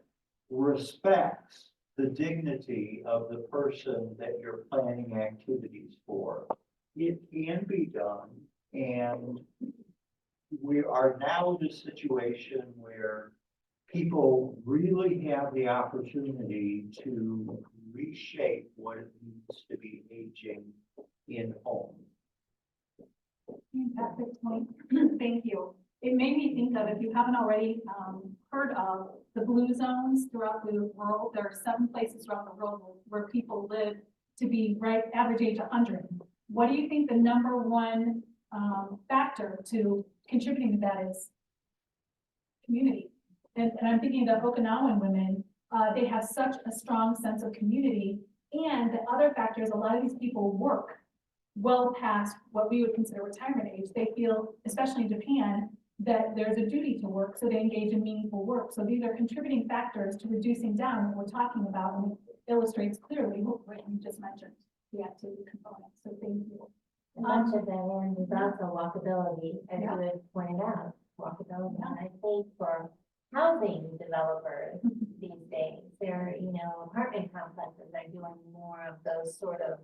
respects the dignity of the person that you're planning activities for. It can be done, and we are now in a situation where people really have the opportunity to reshape what it means to be aging in home. Fantastic point. Thank you. It made me think of, if you haven't already heard of the blue zones throughout the world, there are 7 places throughout the world where people live to be average age 100. What do you think the #1 factor to contributing to that is? Community. And I'm thinking of the Okinawan women, they have such a strong sense of community. And the other factor is a lot of these people work well past what we would consider retirement age. They feel, especially in Japan, that there's a duty to work, so they engage in meaningful work. So these are contributing factors to reducing down what we're talking about, and it illustrates clearly what you just mentioned, the activity component. So thank you. And much of that end is also walkability, as you Yeah. had pointed out, walkability. And I think for housing developers these days, they're, apartment complexes are doing more of those sort of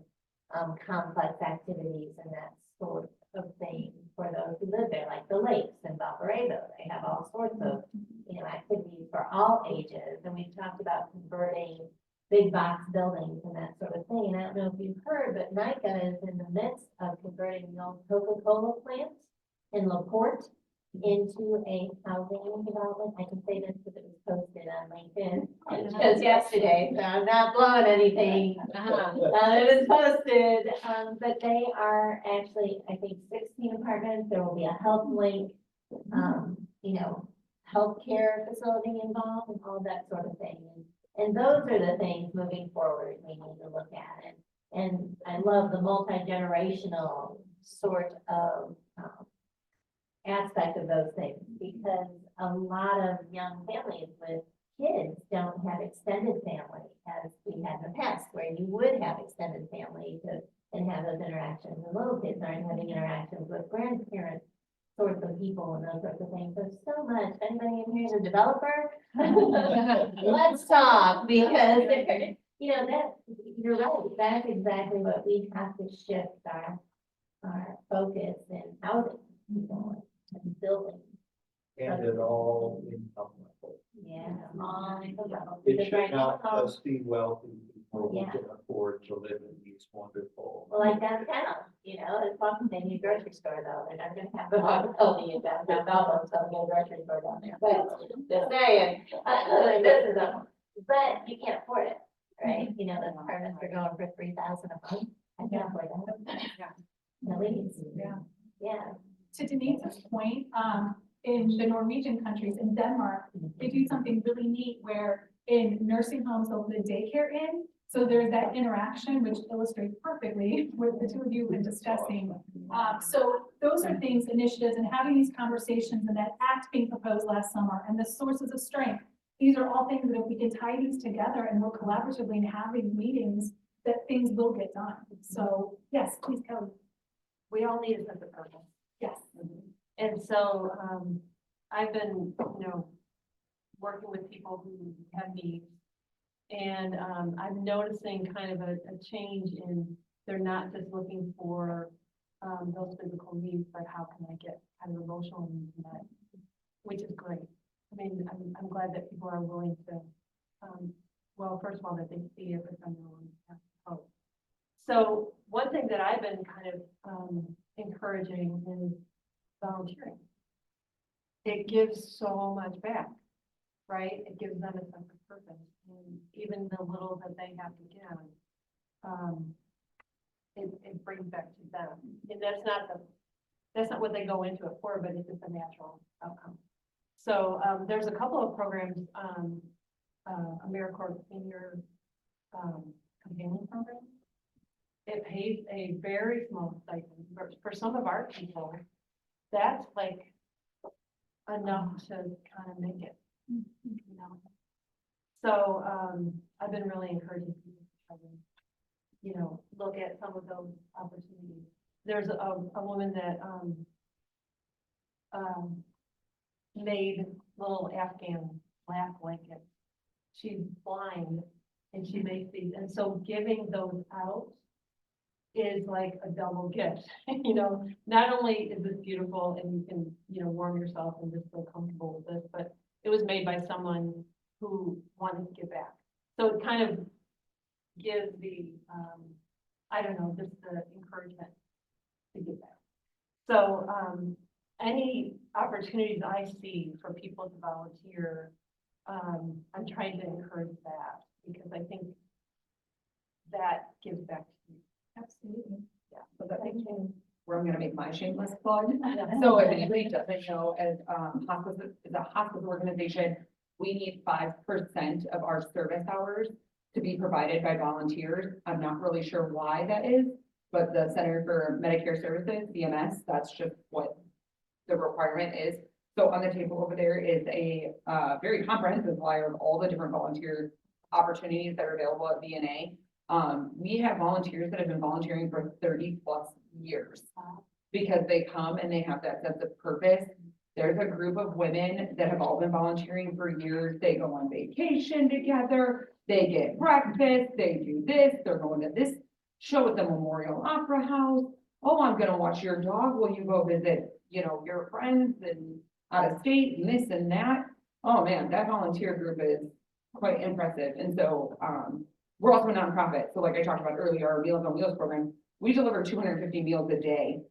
complex activities and that sort of thing for those who live there, like the lakes in Valparaiso. They have all sorts of, activities for all ages. And we've talked about converting big box buildings and that sort of thing. And I don't know if you've heard, but NICA is in the midst of converting the old Coca-Cola plant in LaPorte into a housing development. I can say this because it was posted on LinkedIn just yesterday, so I'm not blowing anything. It was posted, but they are actually, I think, 16 apartments. There will be a health link, healthcare facility involved and all that sort of thing. And those are the things moving forward we need to look at. And I love the multi-generational sort of aspect of those things, because a lot of young families with kids don't have extended family as we had in the past, where you would have extended family and have those interactions. The little kids aren't having interactions with grandparents, sorts of people and those sorts of things. There's so much. If anybody in here is a developer, let's talk, because you're right. That's exactly what we have to shift our focus in housing, and building. And at all income levels. Yeah, all income levels. It Because should right not now, just be wealthy people who Yeah. can afford to live in these wonderful. well, like downtown, it's often they need a grocery store though. They're not gonna have the hospitality in downtown Belleville, so they'll get a grocery store down there. But just saying, this is but you can't afford it, right? The apartments are going for 3,000 a month. I can't afford that. No, yeah. To Denise's point, in the Norwegian countries, in Denmark, they do something really neat where in nursing homes, they'll put a daycare in. So there's that interaction, which illustrates perfectly what the two of you have been discussing. So those are things, initiatives, and having these conversations, and that act being proposed last summer, and the sources of strength. These are all things that if we can tie these together and work collaboratively and have these meetings, that things will get done. So yes, please, Kelly. We all need a sense of purpose. Yes. And so, I've been, working with people who have needs. And, I'm noticing kind of a change in, they're not just looking for, those physical needs, but how can I get kind of emotional needs met, which is great. I mean, I'm glad that people are willing to, well, first of all, that they see it, but then they're willing to have hope. So one thing that I've been kind of, encouraging is volunteering. It gives so much back, right? It gives them a sense of purpose, and even the little that they have to give. it brings back to them. And that's not what they go into it for, but it's just a natural outcome. So, there's a couple of programs, AmeriCorps Senior, Companion Program. It pays a very small stipend, for some of our people, that's like enough to kind of make it, you know. So, I've been really encouraging people to try to, you know, look at some of those opportunities. There's a woman that, made little Afghan laugh blankets. She's blind and she makes these, and so giving those out is like a double gift. You know, not only is this beautiful and you can, you know, warm yourself and just feel comfortable with this, but it was made by someone who wanted to give back. So it kind of gives the, I don't know, just the encouragement to give back. So, any opportunities I see for people to volunteer, I'm trying to encourage that because I think that gives back to you. Absolutely. Yeah, so that makes me where I'm gonna make my shameless plug. So if anybody doesn't know, as hospice is a hospice organization, we need 5% of our service hours to be provided by volunteers. I'm not really sure why that is, but the Center for Medicare Services, CMS, that's just what the requirement is. So on the table over there is a very comprehensive flyer of all the different volunteer opportunities that are available at VNA. We have volunteers that have been volunteering for 30+ years because they come and they have that sense of purpose. There's a group of women that have all been volunteering for years. They go on vacation together, they get breakfast, they do this, they're going to this show at the Memorial Opera House. Oh, I'm gonna watch your dog. Will you go visit, you know, your friends and out of state and this and that? Oh man, that volunteer group is quite impressive. And so, we're also a nonprofit. So like I talked about earlier, our Meals on Wheels program, we deliver 250 meals a day.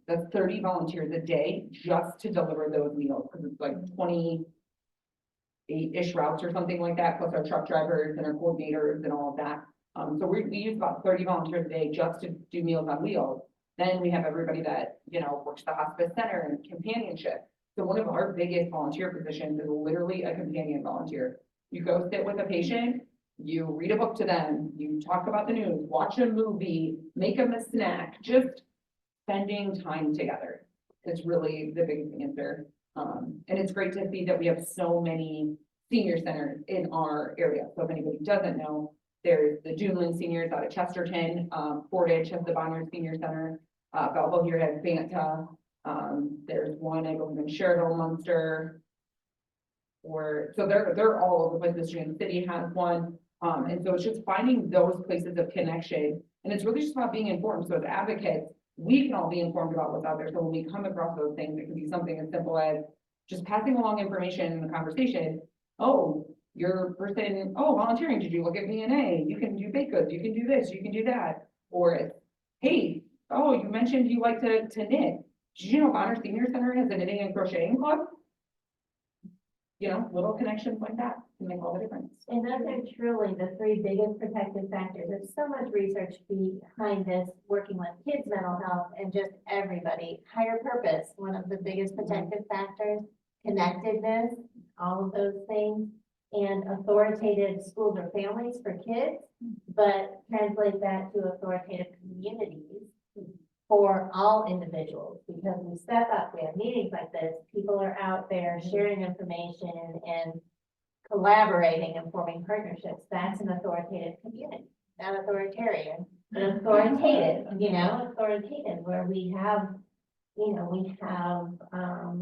That's 30 volunteers a day just to deliver those meals, because it's like 28-ish routes or something like that, plus our truck drivers and our coordinators and all of that. So we use about 30 volunteers a day just to do Meals on Wheels. Then we have everybody that, you know, works the hospice center and companionship. So one of our biggest volunteer positions is literally a companion volunteer. You go sit with a patient, you read a book to them, you talk about the news, watch a movie, make them a snack, just spending time together. It's really the biggest answer. And it's great to see that we have so many senior centers in our area. So if anybody doesn't know, there's the Duneland Seniors out of Chesterton, Portage has the Bonner Senior Center, Belleville here has Banta. There's one, I believe, in Cherville, Munster. So they're all over the place. Michigan City has one. And so it's just finding those places of connection. And it's really just about being informed. So as advocates, we can all be informed about what's out there. So when we come across those things, it can be something as simple as just passing along information in the conversation. Oh, your person, oh, volunteering, did you look at VNA? You can do baked goods, you can do this, you can do that. Or it's, hey, oh, you mentioned you like to knit. Did you know Bonner Senior Center has a knitting and crocheting club? You know, little connections like that can make all the difference. And those are truly the three biggest protective factors. There's so much research behind this, working with kids' mental health and just everybody. Higher purpose, one of the biggest protective factors, connectedness, all of those things, and authoritative schools or families for kids, but translate that to authoritative communities for all individuals, because we step up, we have meetings like this, people are out there sharing information and collaborating and forming partnerships. That's an authoritative community, not authoritarian, but authoritative, you know, authoritative, where we have, you know, we have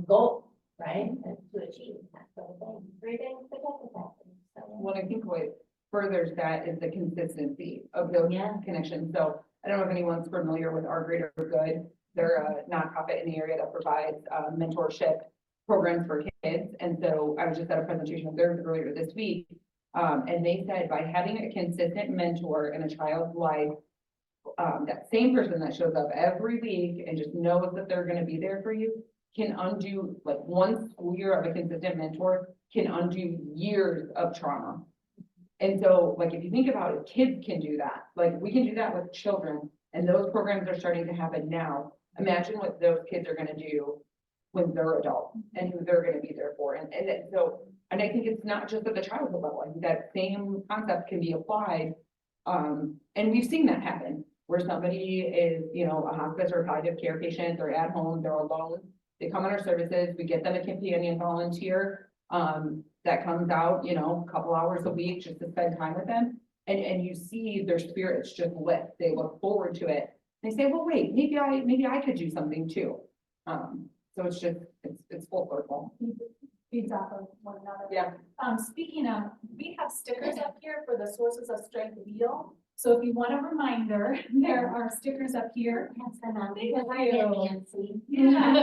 goals, right, to achieve that sort of thing. Three things protective factors. So, What I think what furthers that is the consistency of those connections. So I don't know if anyone's familiar with Our Greater Good. They're a nonprofit in the area that provides mentorship programs for kids. And so I was just at a presentation of theirs earlier this week. And they said by having a consistent mentor in a child's life, that same person that shows up every week and just knows that they're going to be there for you can undo, like, one school year of a consistent mentor can undo years of trauma. And so, like, if you think about it, kids can do that. Like, we can do that with children. And those programs are starting to happen now. Imagine what those kids are gonna do when they're adult and who they're gonna be there for. And I think it's not just at the childhood level. I think that same concept can be applied. And we've seen that happen where somebody is, a hospice or palliative care patient, they're at home, they're alone. They come on our services, we get them a companion volunteer, that comes out, a couple hours a week just to spend time with them. And you see their spirits just lift. They look forward to it. They say, well, wait, maybe I could do something too. So it's just, it's full circle. Feeds off of one another. Yeah. Speaking of, we have stickers up here for the Sources of Strength wheel. So if you want a reminder, there are stickers up here. Yes, and I'm Thank because I you. get Nancy. Yeah.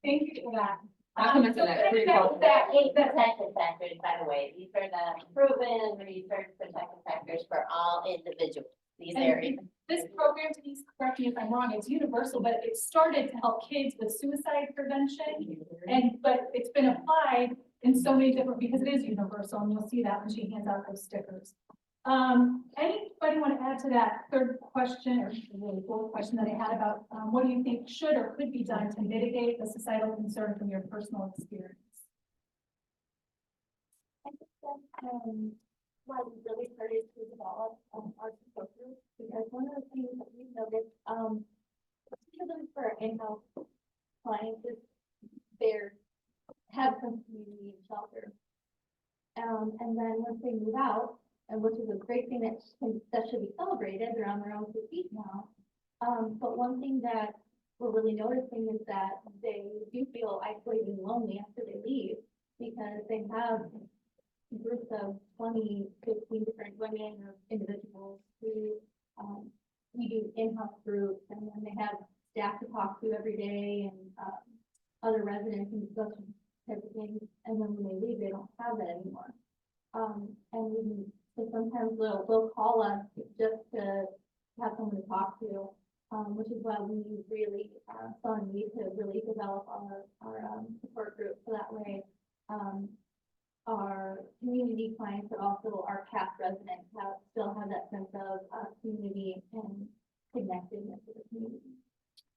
Thank you for that. I'll come into that. Pretty close. That eight protective factors, by the way, these are the proven research protective factors for all individuals. These And areas. This program, Denise, correct me if I'm wrong, it's universal, but it started to help kids with suicide prevention. But it's been applied in so many different, because it is universal, and you'll see that when she hands out those stickers. Anybody want to add to that third question, or really fourth question that I had about, what do you think should or could be done to mitigate the societal concern from your personal experience? I think that, why we really started to develop our support group, because one of the things that we noticed, particularly for in-house clients, is they have some community and shelter. And then once they move out, and which is a great thing that should be celebrated, they're on their own 2 feet now. But one thing that we're really noticing is that they do feel isolated and lonely after they leave, because they have groups of 20, 15 different women or individuals who we do in-house groups, and then they have staff to talk to every day, and other residents and such type of things. And then when they leave, they don't have that anymore. So sometimes they'll call us just to have someone to talk to, which is why we really saw a need to really develop our support group, so that way our community clients, but also our past residents still have that sense of community and connectedness to the community.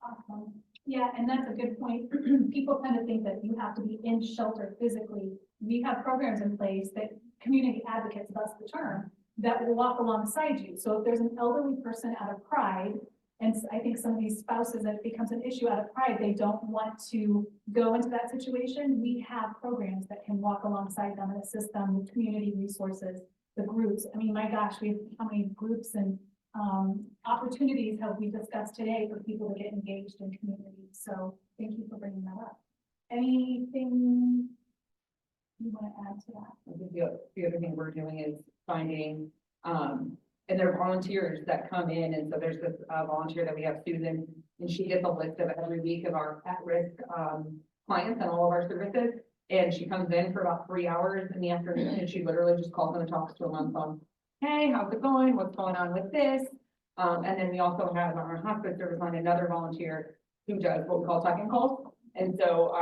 Awesome. Yeah, and that's a good point. People tend to think that you have to be in shelter physically. We have programs in place that community advocates, thus the term, that will walk alongside you. So if there's an elderly person out of pride, and I think some of these spouses, that it becomes an issue out of pride, they don't want to go into that situation. We have programs that can walk alongside them and assist them with community resources, the groups. I mean, my gosh, we have how many groups and opportunities have we discussed today for people to get engaged in communities. So thank you for bringing that up. Anything you want to add to that? I think the other thing we're doing is finding, and there are volunteers that come in, and so there's this volunteer that we have, Susan, and she gets a list of every week of our at-risk clients and all of our services, and she comes in for about 3 hours in the afternoon, and she literally just calls them and talks to them on the phone. Hey, how's it going? What's going on with this? And then we also have on our hospice service line another volunteer who does what we call tuck and calls. And so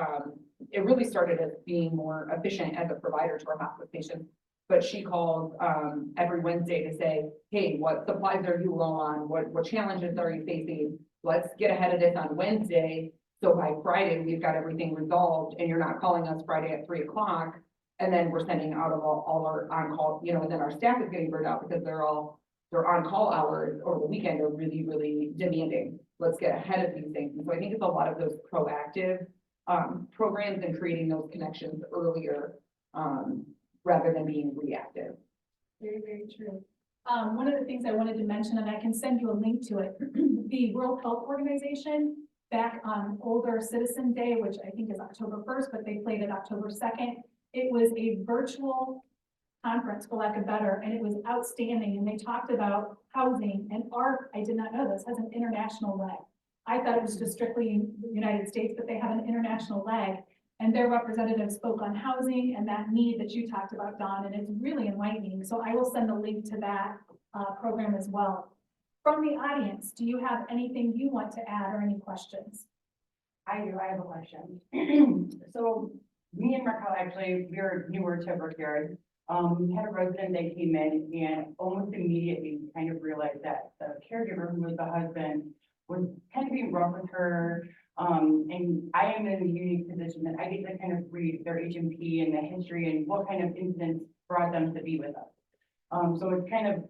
it really started as being more efficient as a provider to our hospice patients. But she calls every Wednesday to say, hey, what supplies are you low on? What challenges are you facing? Let's get ahead of this on Wednesday. So by Friday, we've got everything resolved, and you're not calling us Friday at 3 o'clock. And then we're sending out of all our on-call, and then our staff is getting burned out because their on-call hours over the weekend are really, really demanding. Let's get ahead of these things. And so I think it's a lot of those proactive programs and creating those connections earlier rather than being reactive. Very, very true. One of the things I wanted to mention, and I can send you a link to it, the World Health Organization back on Older Citizen Day, which I think is October 1st, but they played it October 2nd. It was a virtual conference, for lack of better, and it was outstanding. And they talked about housing, and ARC, I did not know this, has an international leg. I thought it was just strictly the United States, but they have an international leg. And their representative spoke on housing and that need that you talked about, Dawn, and it's really enlightening. So I will send a link to that program as well. From the audience, do you have anything you want to add or any questions? I do, I have a question. So me and Marco, actually, we're newer to Brickyard. We had a resident that came in and almost immediately kind of realized that the caregiver, who was the husband, was kind of being rough with her. And I am in a unique position that I get to kind of read their HMP and the history and what kind of incidents brought them to be with us. So it's kind of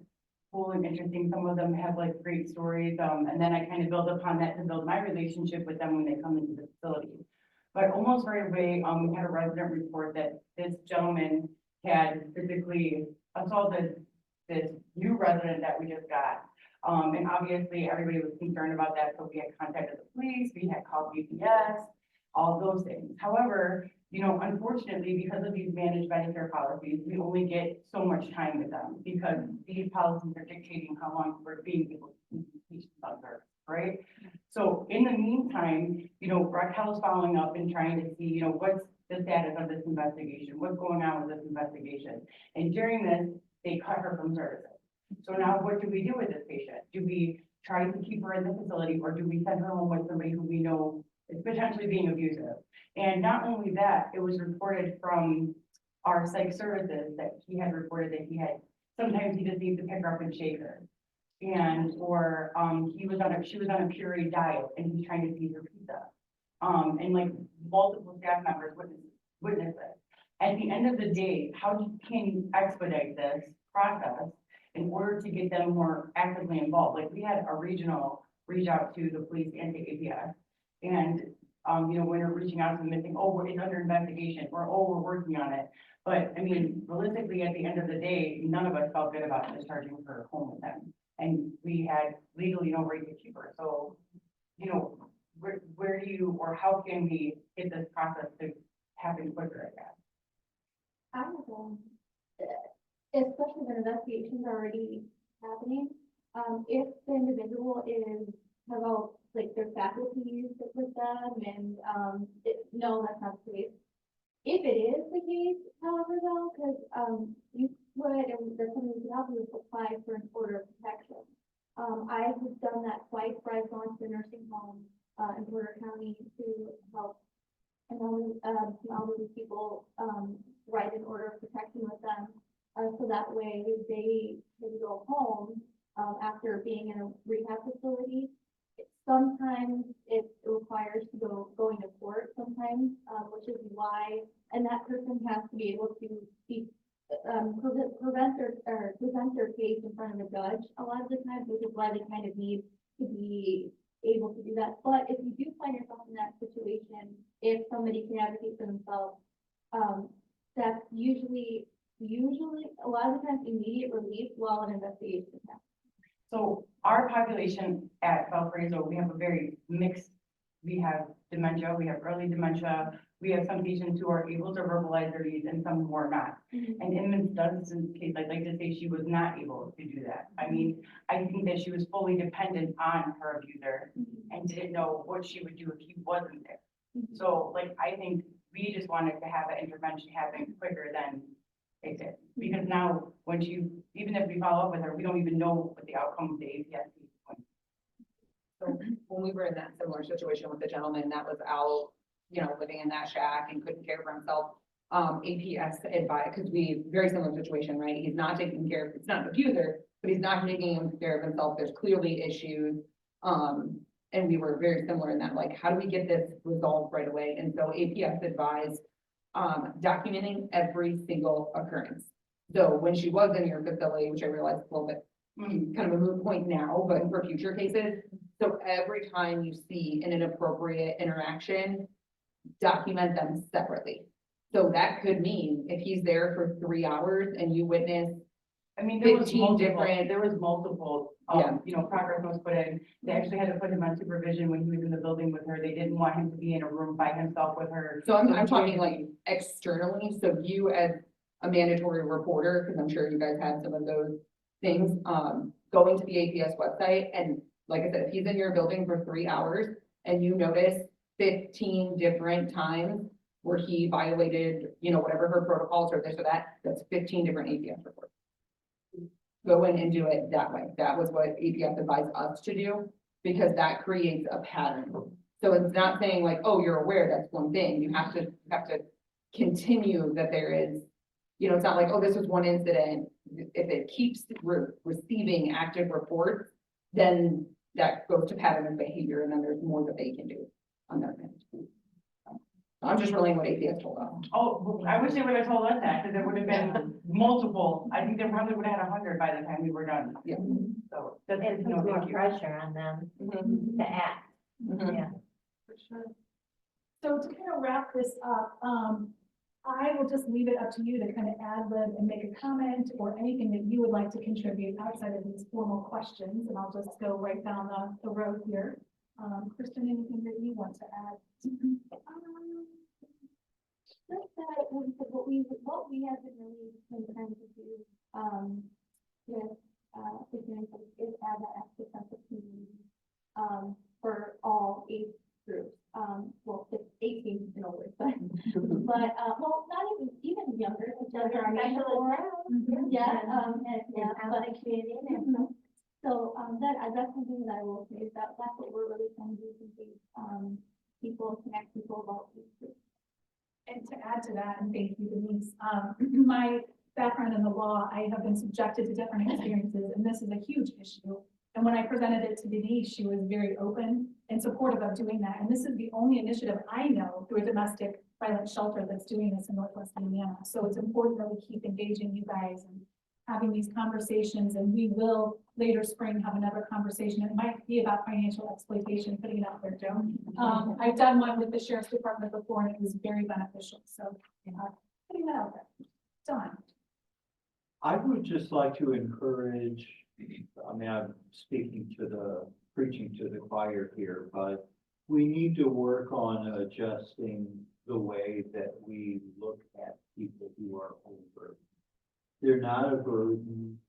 cool and interesting. Some of them have like great stories. And then I kind of build upon that to build my relationship with them when they come into the facility. But almost right away, we had a resident report that this gentleman had physically assaulted this new resident that we just got. And obviously everybody was concerned about that, so we had contacted the police, we had called BPS, all those things. However, you know, unfortunately, because of these managed Medicare policies, we only get so much time with them because these policies are dictating how long we're being able to teach them service, right? So in the meantime, you know, Raquel is following up and trying to see, you know, what's the status of this investigation, what's going on with this investigation. And during this, they cut her from services. So now what do we do with this patient? Do we try to keep her in the facility or do we send her home with somebody who we know is potentially being abusive? And not only that, it was reported from our psych services that he had reported that sometimes he just needs to pick her up and shake her. And, or, she was on a pureed diet and he's trying to feed her pizza. And like multiple staff members witness it. At the end of the day, how can you expedite this process in order to get them more actively involved? Like we had a regional reach out to the police and to APS. And, you know, when we're reaching out to them and saying, oh, it's under investigation, or, oh, we're working on it. But I mean, realistically, at the end of the day, none of us felt good about discharging her home with them. And we had legally no right to keep her. So, you know, where do you, or how can we get this process to happen quicker, I guess? I have, especially when investigations are already happening, if the individual has all, like, their faculties with them, and, no, that's not the case. If it is the case, however, though, because, you would, and there's something you can help you apply for an order of protection. I have done that twice, where I've gone to a nursing home, in Porter County to help, and then, some elderly people, write an order of protection with them. So that way they can go home, after being in a rehab facility. Sometimes it requires going to court sometimes, which is why, and that person has to be able to be, present their case in front of a judge a lot of the times, which is why they kind of need to be able to do that. But if you do find yourself in that situation, if somebody can advocate for themselves, that's usually a lot of the times immediate relief while an investigation happens. So our population at Valparaiso, we have a very mixed, we have dementia, we have early dementia, we have some patients who are able to verbalize their needs and some who are not. And in Ms. Dunston's case, I'd like to say she was not able to do that. I mean, I think that she was fully dependent on her abuser and didn't know what she would do if he wasn't there. So like, I think we just wanted to have an intervention happen quicker than it did. Because now, even if we follow up with her, we don't even know what the outcome of the APS is going. So when we were in that similar situation with the gentleman that was out, you know, living in that shack and couldn't care for himself, APS advised, because very similar situation, right? He's not taking care of, it's not an abuser, but he's not taking care of himself. There's clearly issues. And we were very similar in that, like, how do we get this resolved right away? And so APS advised documenting every single occurrence. So when she was in your facility, which I realized is a little bit kind of a moot point now, but for future cases, so every time you see an inappropriate interaction, document them separately. So that could mean if he's there for 3 hours and you witness, I mean, there was 15 multiple, you know, progress was put in. They actually had to put him on supervision when he was in the building with her. They didn't want him to be in a room by himself with her. So I'm talking like externally. So you as a mandatory reporter, because I'm sure you guys have some of those things, going to the APS website. And like I said, if he's in your building for 3 hours and you notice 15 different times where he violated, you know, whatever her protocols or this or that, that's 15 different APS reports. Go in and do it that way. That was what APS advised us to do, because that creates a pattern. So it's not saying like, oh, you're aware, that's one thing. You have to continue that there is You know, it's not like, oh, this was one incident. If it keeps receiving active reports, then that goes to pattern of behavior, and then there's more that they can do on their end. I'm just relaying what APS told us. Oh, well, I wish they would have told us that, because there would have been multiple, I think they probably would have had 100 by the time we were done. Yeah. So that's, It puts no, more thank you. pressure on them to act, yeah. For sure. So to kind of wrap this up, I will just leave it up to you to kind of ad lib and make a comment or anything that you would like to contribute outside of these formal questions, and I'll just go right down the road here. Kristen, anything that you want to add? Just that, what we have been really trying to do, with, examples is add that extra sense of community, for all age groups. Well, it's 18 and older, but, well, not even younger, younger, I mean, yeah, and Out in the community, so, that's something that I will say, is that that's what we're really trying to do, is people, connect people about these groups. And to add to that, and thank you, Denise, my background in the law, I have been subjected to different experiences, and this is a huge issue. And when I presented it to Denise, she was very open and supportive of doing that. And this is the only initiative I know through a domestic violence shelter that's doing this in Northwest Indiana. So it's important that we keep engaging you guys and having these conversations, and we will later spring have another conversation. It might be about financial exploitation, putting it out there, Joe. I've done one with the sheriff's department before, and it was very beneficial. So putting that out there. Done. I would just like to encourage, I mean, I'm preaching to the choir here, but we need to work on adjusting the way that we look at people who are older. They're not a burden.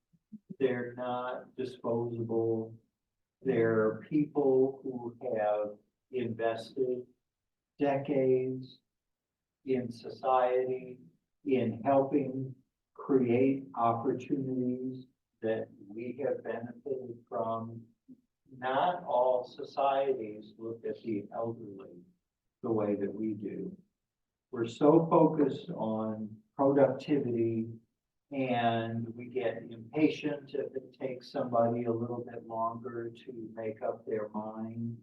They're not disposable. They're people who have invested decades in society, in helping create opportunities that we have benefited from. Not all societies look at the elderly the way that we do. We're so focused on productivity, and we get impatient if it takes somebody a little bit longer to make up their mind.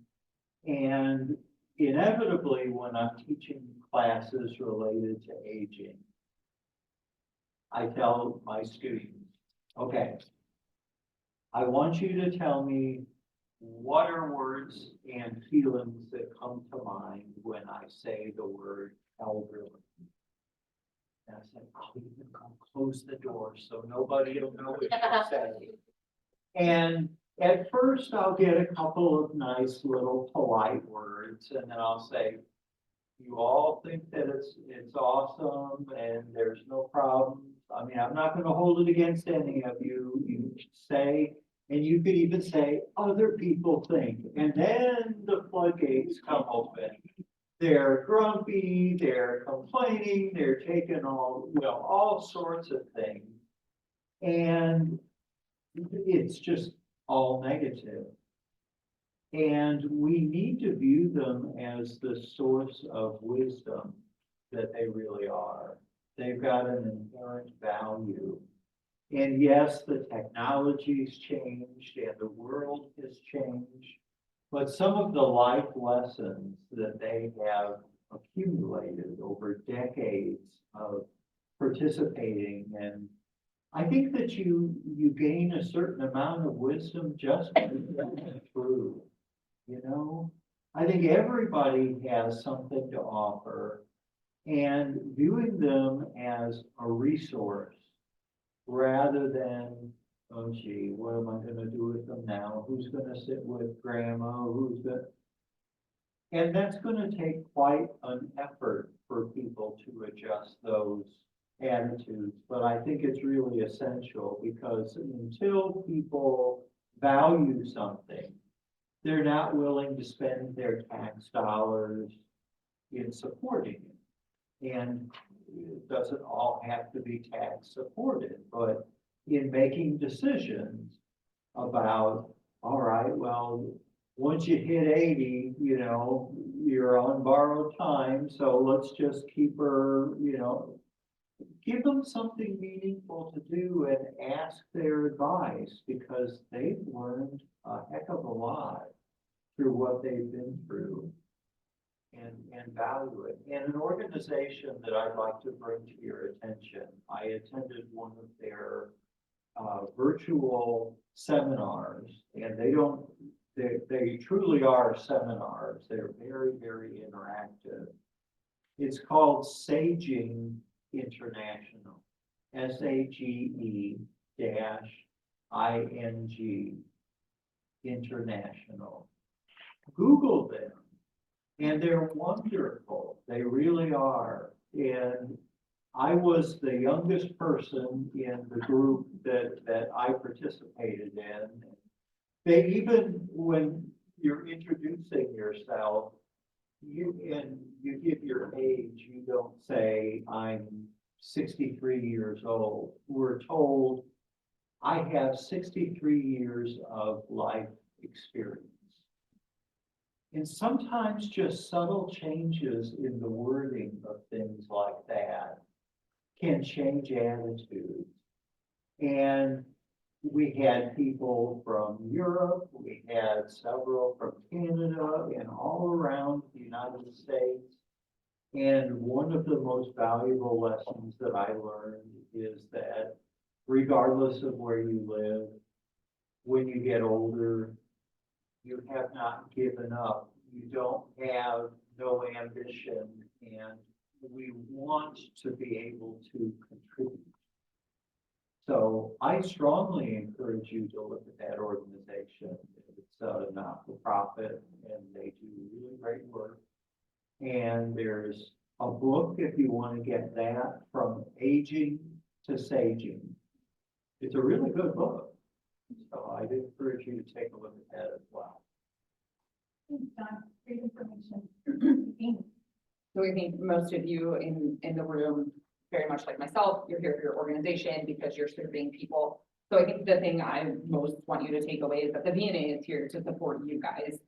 And inevitably, when I'm teaching classes related to aging, I tell my students, okay, I want you to tell me what are words and feelings that come to mind when I say the word elderly. And I said, I'll even close the door so nobody will know what you're saying. And at first I'll get a couple of nice little polite words, and then I'll say, you all think that it's awesome and there's no problem. I mean, I'm not going to hold it against any of you. You say, and you could even say, other people think, and then the floodgates come open. They're grumpy, they're complaining, they're taking all sorts of things. And it's just all negative. And we need to view them as the source of wisdom that they really are. They've got an inherent value. And yes, the technology's changed and the world has changed, but some of the life lessons that they have accumulated over decades of participating, and I think that you gain a certain amount of wisdom just going through, you know? I think everybody has something to offer, and viewing them as a resource rather than, oh gee, what am I gonna do with them now? Who's gonna sit with grandma? And that's gonna take quite an effort for people to adjust those attitudes. But I think it's really essential, because until people value something, they're not willing to spend their tax dollars in supporting it. And it doesn't all have to be tax supported, but in making decisions about, all right, well, once you hit 80, you know, you're on borrowed time, so let's just keep her, you know, give them something meaningful to do and ask their advice, because they've learned a heck of a lot through what they've been through, and value it. And an organization that I'd like to bring to your attention, I attended one of their virtual seminars, and they truly are seminars. They're very, very interactive. It's called Saging International, SAGE-ING International. Google them, and they're wonderful. They really are. And I was the youngest person in the group that I participated in. They even, when you're introducing yourself, you give your age, you don't say, I'm 63 years old. We're told, I have 63 years of life experience. And sometimes just subtle changes in the wording of things like that can change attitudes. And we had people from Europe, we had several from Canada, and all around the United States. And one of the most valuable lessons that I learned is that regardless of where you live, when you get older, you have not given up. You don't have no ambition, and we want to be able to contribute. So I strongly encourage you to look at that organization. It's a not-for-profit, and they do really great work. And there's a book, if you want to get that, From Aging to Saging. It's a really good book. So I'd encourage you to take a look at that as well. Thanks, John. Great information. So I think most of you in the room, very much like myself, you're here for your organization because you're serving people. So I think the thing I most want you to take away is that the VNA is here to support you guys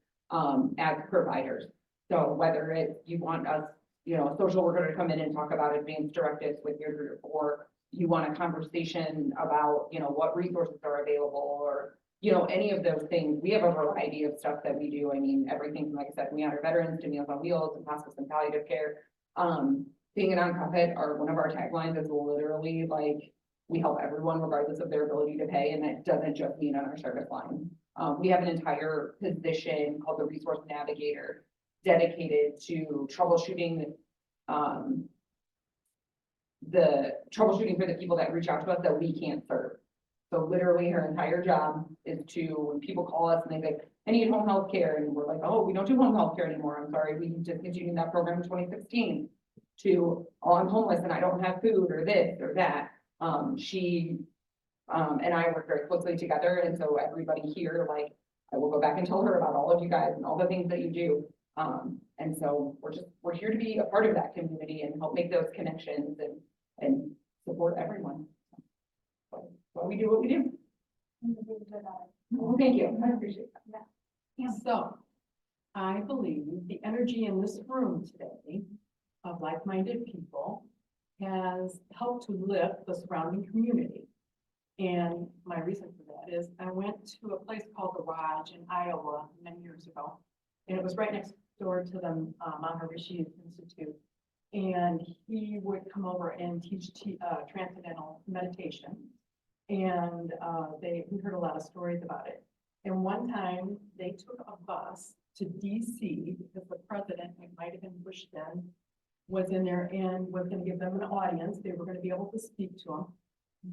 as providers. So whether it's you want us, a social worker to come in and talk about advanced directives with your group, or you want a conversation about, what resources are available, or any of those things. We have a variety of stuff that we do. I mean, everything from, like I said, We Honor Veterans to Meals on Wheels and hospice and palliative care. Being a nonprofit, one of our taglines is literally like, we help everyone regardless of their ability to pay, and that doesn't just mean on our service line. We have an entire position called the Resource Navigator dedicated to troubleshooting for the people that reach out to us that we can't serve. So literally her entire job is to, when people call us and they say, I need home health care, and we're like, oh, we don't do home health care anymore. I'm sorry, we discontinued that program in 2016. To, oh, I'm homeless and I don't have food, or this or that. She and I work very closely together. And so everybody here, like, I will go back and tell her about all of you guys and all the things that you do. And so we're here to be a part of that community and help make those connections and support everyone. So we do what we do. Well, thank you. I appreciate that. Yeah. So I believe the energy in this room today of like-minded people has helped to lift the surrounding community. And my reason for that is I went to a place called The Lodge in Iowa many years ago. And it was right next door to the Maharishi Institute. And he would come over and teach transcendental meditation. And we heard a lot of stories about it. And one time they took a bus to DC because the president, it might have been Bush then, was in there and was going to give them an audience. They were going to be able to speak to him.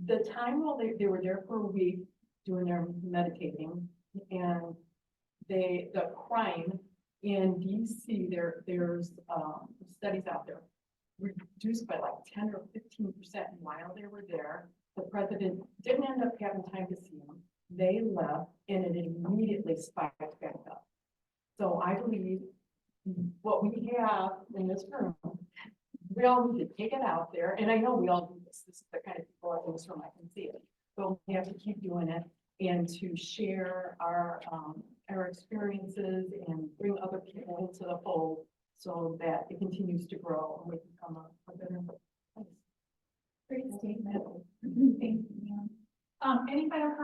The time while they were there for a week doing their meditating, and the crime in DC, there's studies out there, reduced by like 10 or 15% while they were there. The president didn't end up having time to see him. They left and it immediately spiked back up. So I believe what we have in this room, we all need to take it out there. And I know we all do this. This is the kind of people in this room, I can see it. But we have to keep doing it and to share our experiences and bring other people into the fold so that it continues to grow and we can come up with better place.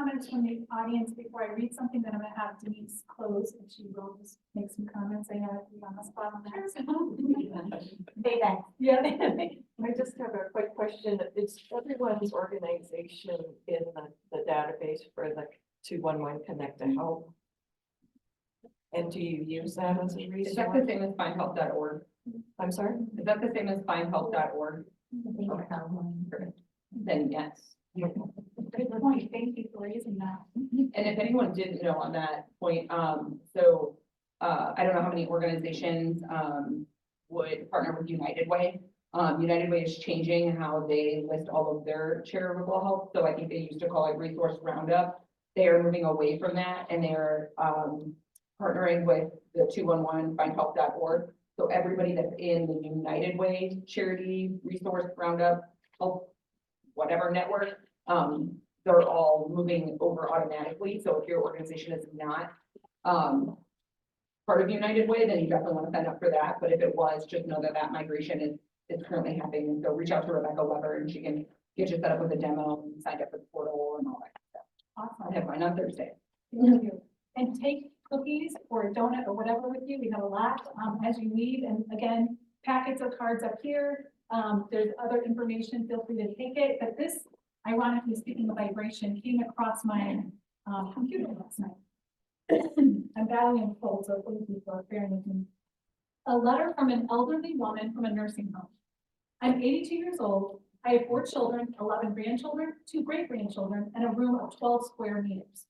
comments from the audience before I read something that I'm gonna have Denise close, and she will just make some comments. I know I'm on the spot on that. Yeah. I just have a quick question. Is everyone's organization in the database for the 211 Connect to Help? And do you use that as a Is resource? that the same as findhelp.org? I'm sorry? Is that the same as findhelp.org? Then yes. Good point. Thank you for raising that. And if anyone didn't know on that point, I don't know how many organizations, would partner with United Way. United Way is changing how they list all of their charitable help. So I think they used to call it Resource Roundup. They are moving away from that and they're, partnering with the 211 findhelp.org. So everybody that's in the United Way charity resource roundup, help, whatever network, they're all moving over automatically. So if your organization is not part of United Way, then you definitely want to sign up for that. But if it was, just know that that migration is currently happening. So reach out to Rebecca Weber and she can get you set up with a demo and sign up for the portal and all that stuff. Awesome. I have mine on Thursday. Thank you. And take cookies or a donut or whatever with you. We have a lot, as you need. And again, packets of cards up here. There's other information. Feel free to take it. But this, ironically speaking of vibration, came across my computer last night. I'm battling a cold, so thank you for bearing with me. A letter from an elderly woman from a nursing home. I'm 82 years old. I have 4 children, 11 grandchildren, 2 great-grandchildren, and a room of 12 square meters.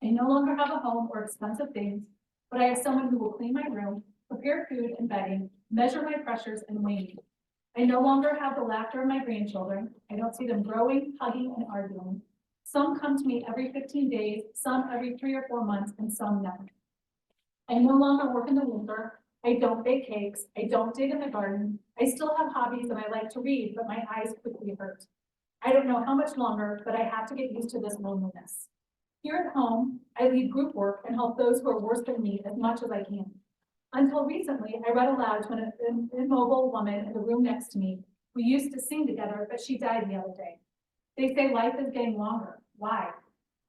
I no longer have a home or expensive things, but I have someone who will clean my room, prepare food and bedding, measure my pressures and weigh me. I no longer have the laughter of my grandchildren. I don't see them growing, hugging, and arguing. Some come to me every 15 days, some every 3 or 4 months, and some never. I no longer work in the winter. I don't bake cakes. I don't dig in the garden. I still have hobbies and I like to read, but my eyes quickly hurt. I don't know how much longer, but I have to get used to this loneliness. Here at home, I lead group work and help those who are worse than me as much as I can. Until recently, I read aloud to an immobile woman in the room next to me who used to sing together, but she died the other day. They say life is getting longer. Why?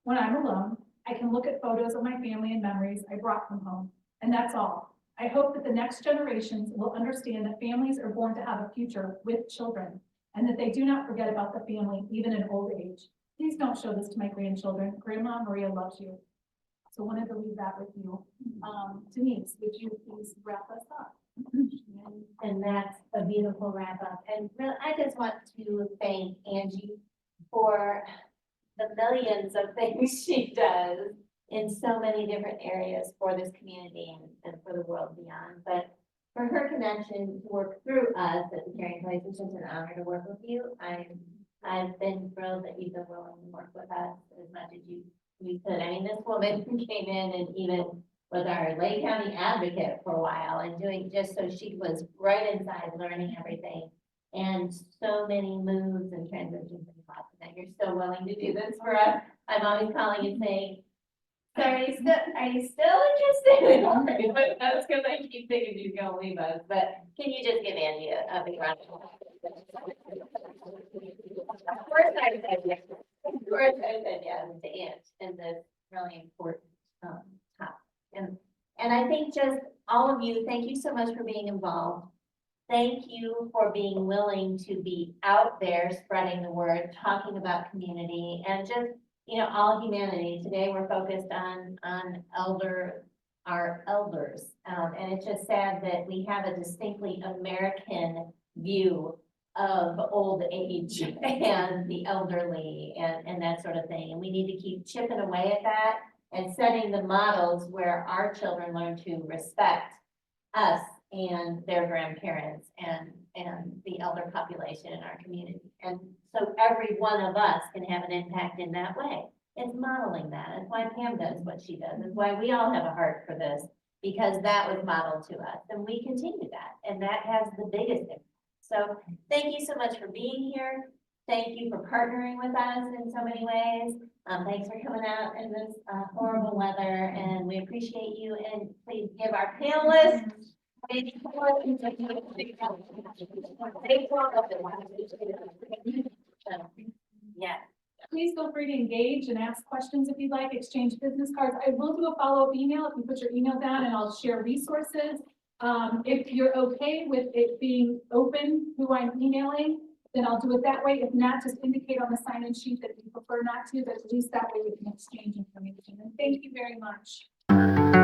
When I'm alone, I can look at photos of my family and memories I brought from home, and that's all. I hope that the next generations will understand that families are born to have a future with children, and that they do not forget about the family even in old age. Please don't show this to my grandchildren. Grandma Maria loves you. So wanted to leave that with you. Denise, would you please wrap us up? And that's a beautiful wrap up. And really, I just want to thank Angie for the millions of things she does in so many different areas for this community and for the world beyond. But for her connection to work through us at the Caring Place, it's just an honor to work with you. I've been thrilled that you've been willing to work with us as much as we could. I mean, this woman came in and even was our Lake County advocate for a while and doing just so she was right inside learning everything. And so many moves and transitions and thoughts that you're so willing to do this for us. I'm always calling and saying, so are you still interested in working with us? Because I keep thinking she's gonna leave us, but can you just give Angie a big round of applause? First I said yes. First I said yes to Ange and this really important topic. And I think just all of you, thank you so much for being involved. Thank you for being willing to be out there spreading the word, talking about community and just, you know, all humanity. Today we're focused on our elders. And it's just sad that we have a distinctly American view of old age and the elderly and that sort of thing. And we need to keep chipping away at that and setting the models where our children learn to respect us and their grandparents and the elder population in our community. And so every one of us can have an impact in that way. It's modeling that. It's why Pam does what she does. It's why we all have a heart for this, because that was modeled to us and we continue that. And that has the biggest impact. So thank you so much for being here. Thank you for partnering with us in so many ways. Thanks for coming out in this horrible weather, and we appreciate you. And please give our panelists. Yeah. please feel free to engage and ask questions if you'd like, exchange business cards. I will do a follow-up email if you put your email down, and I'll share resources. If you're okay with it being open who I'm emailing, then I'll do it that way. If not, just indicate on the sign-in sheet that you prefer not to, but at least that way we can exchange information. And thank you very much.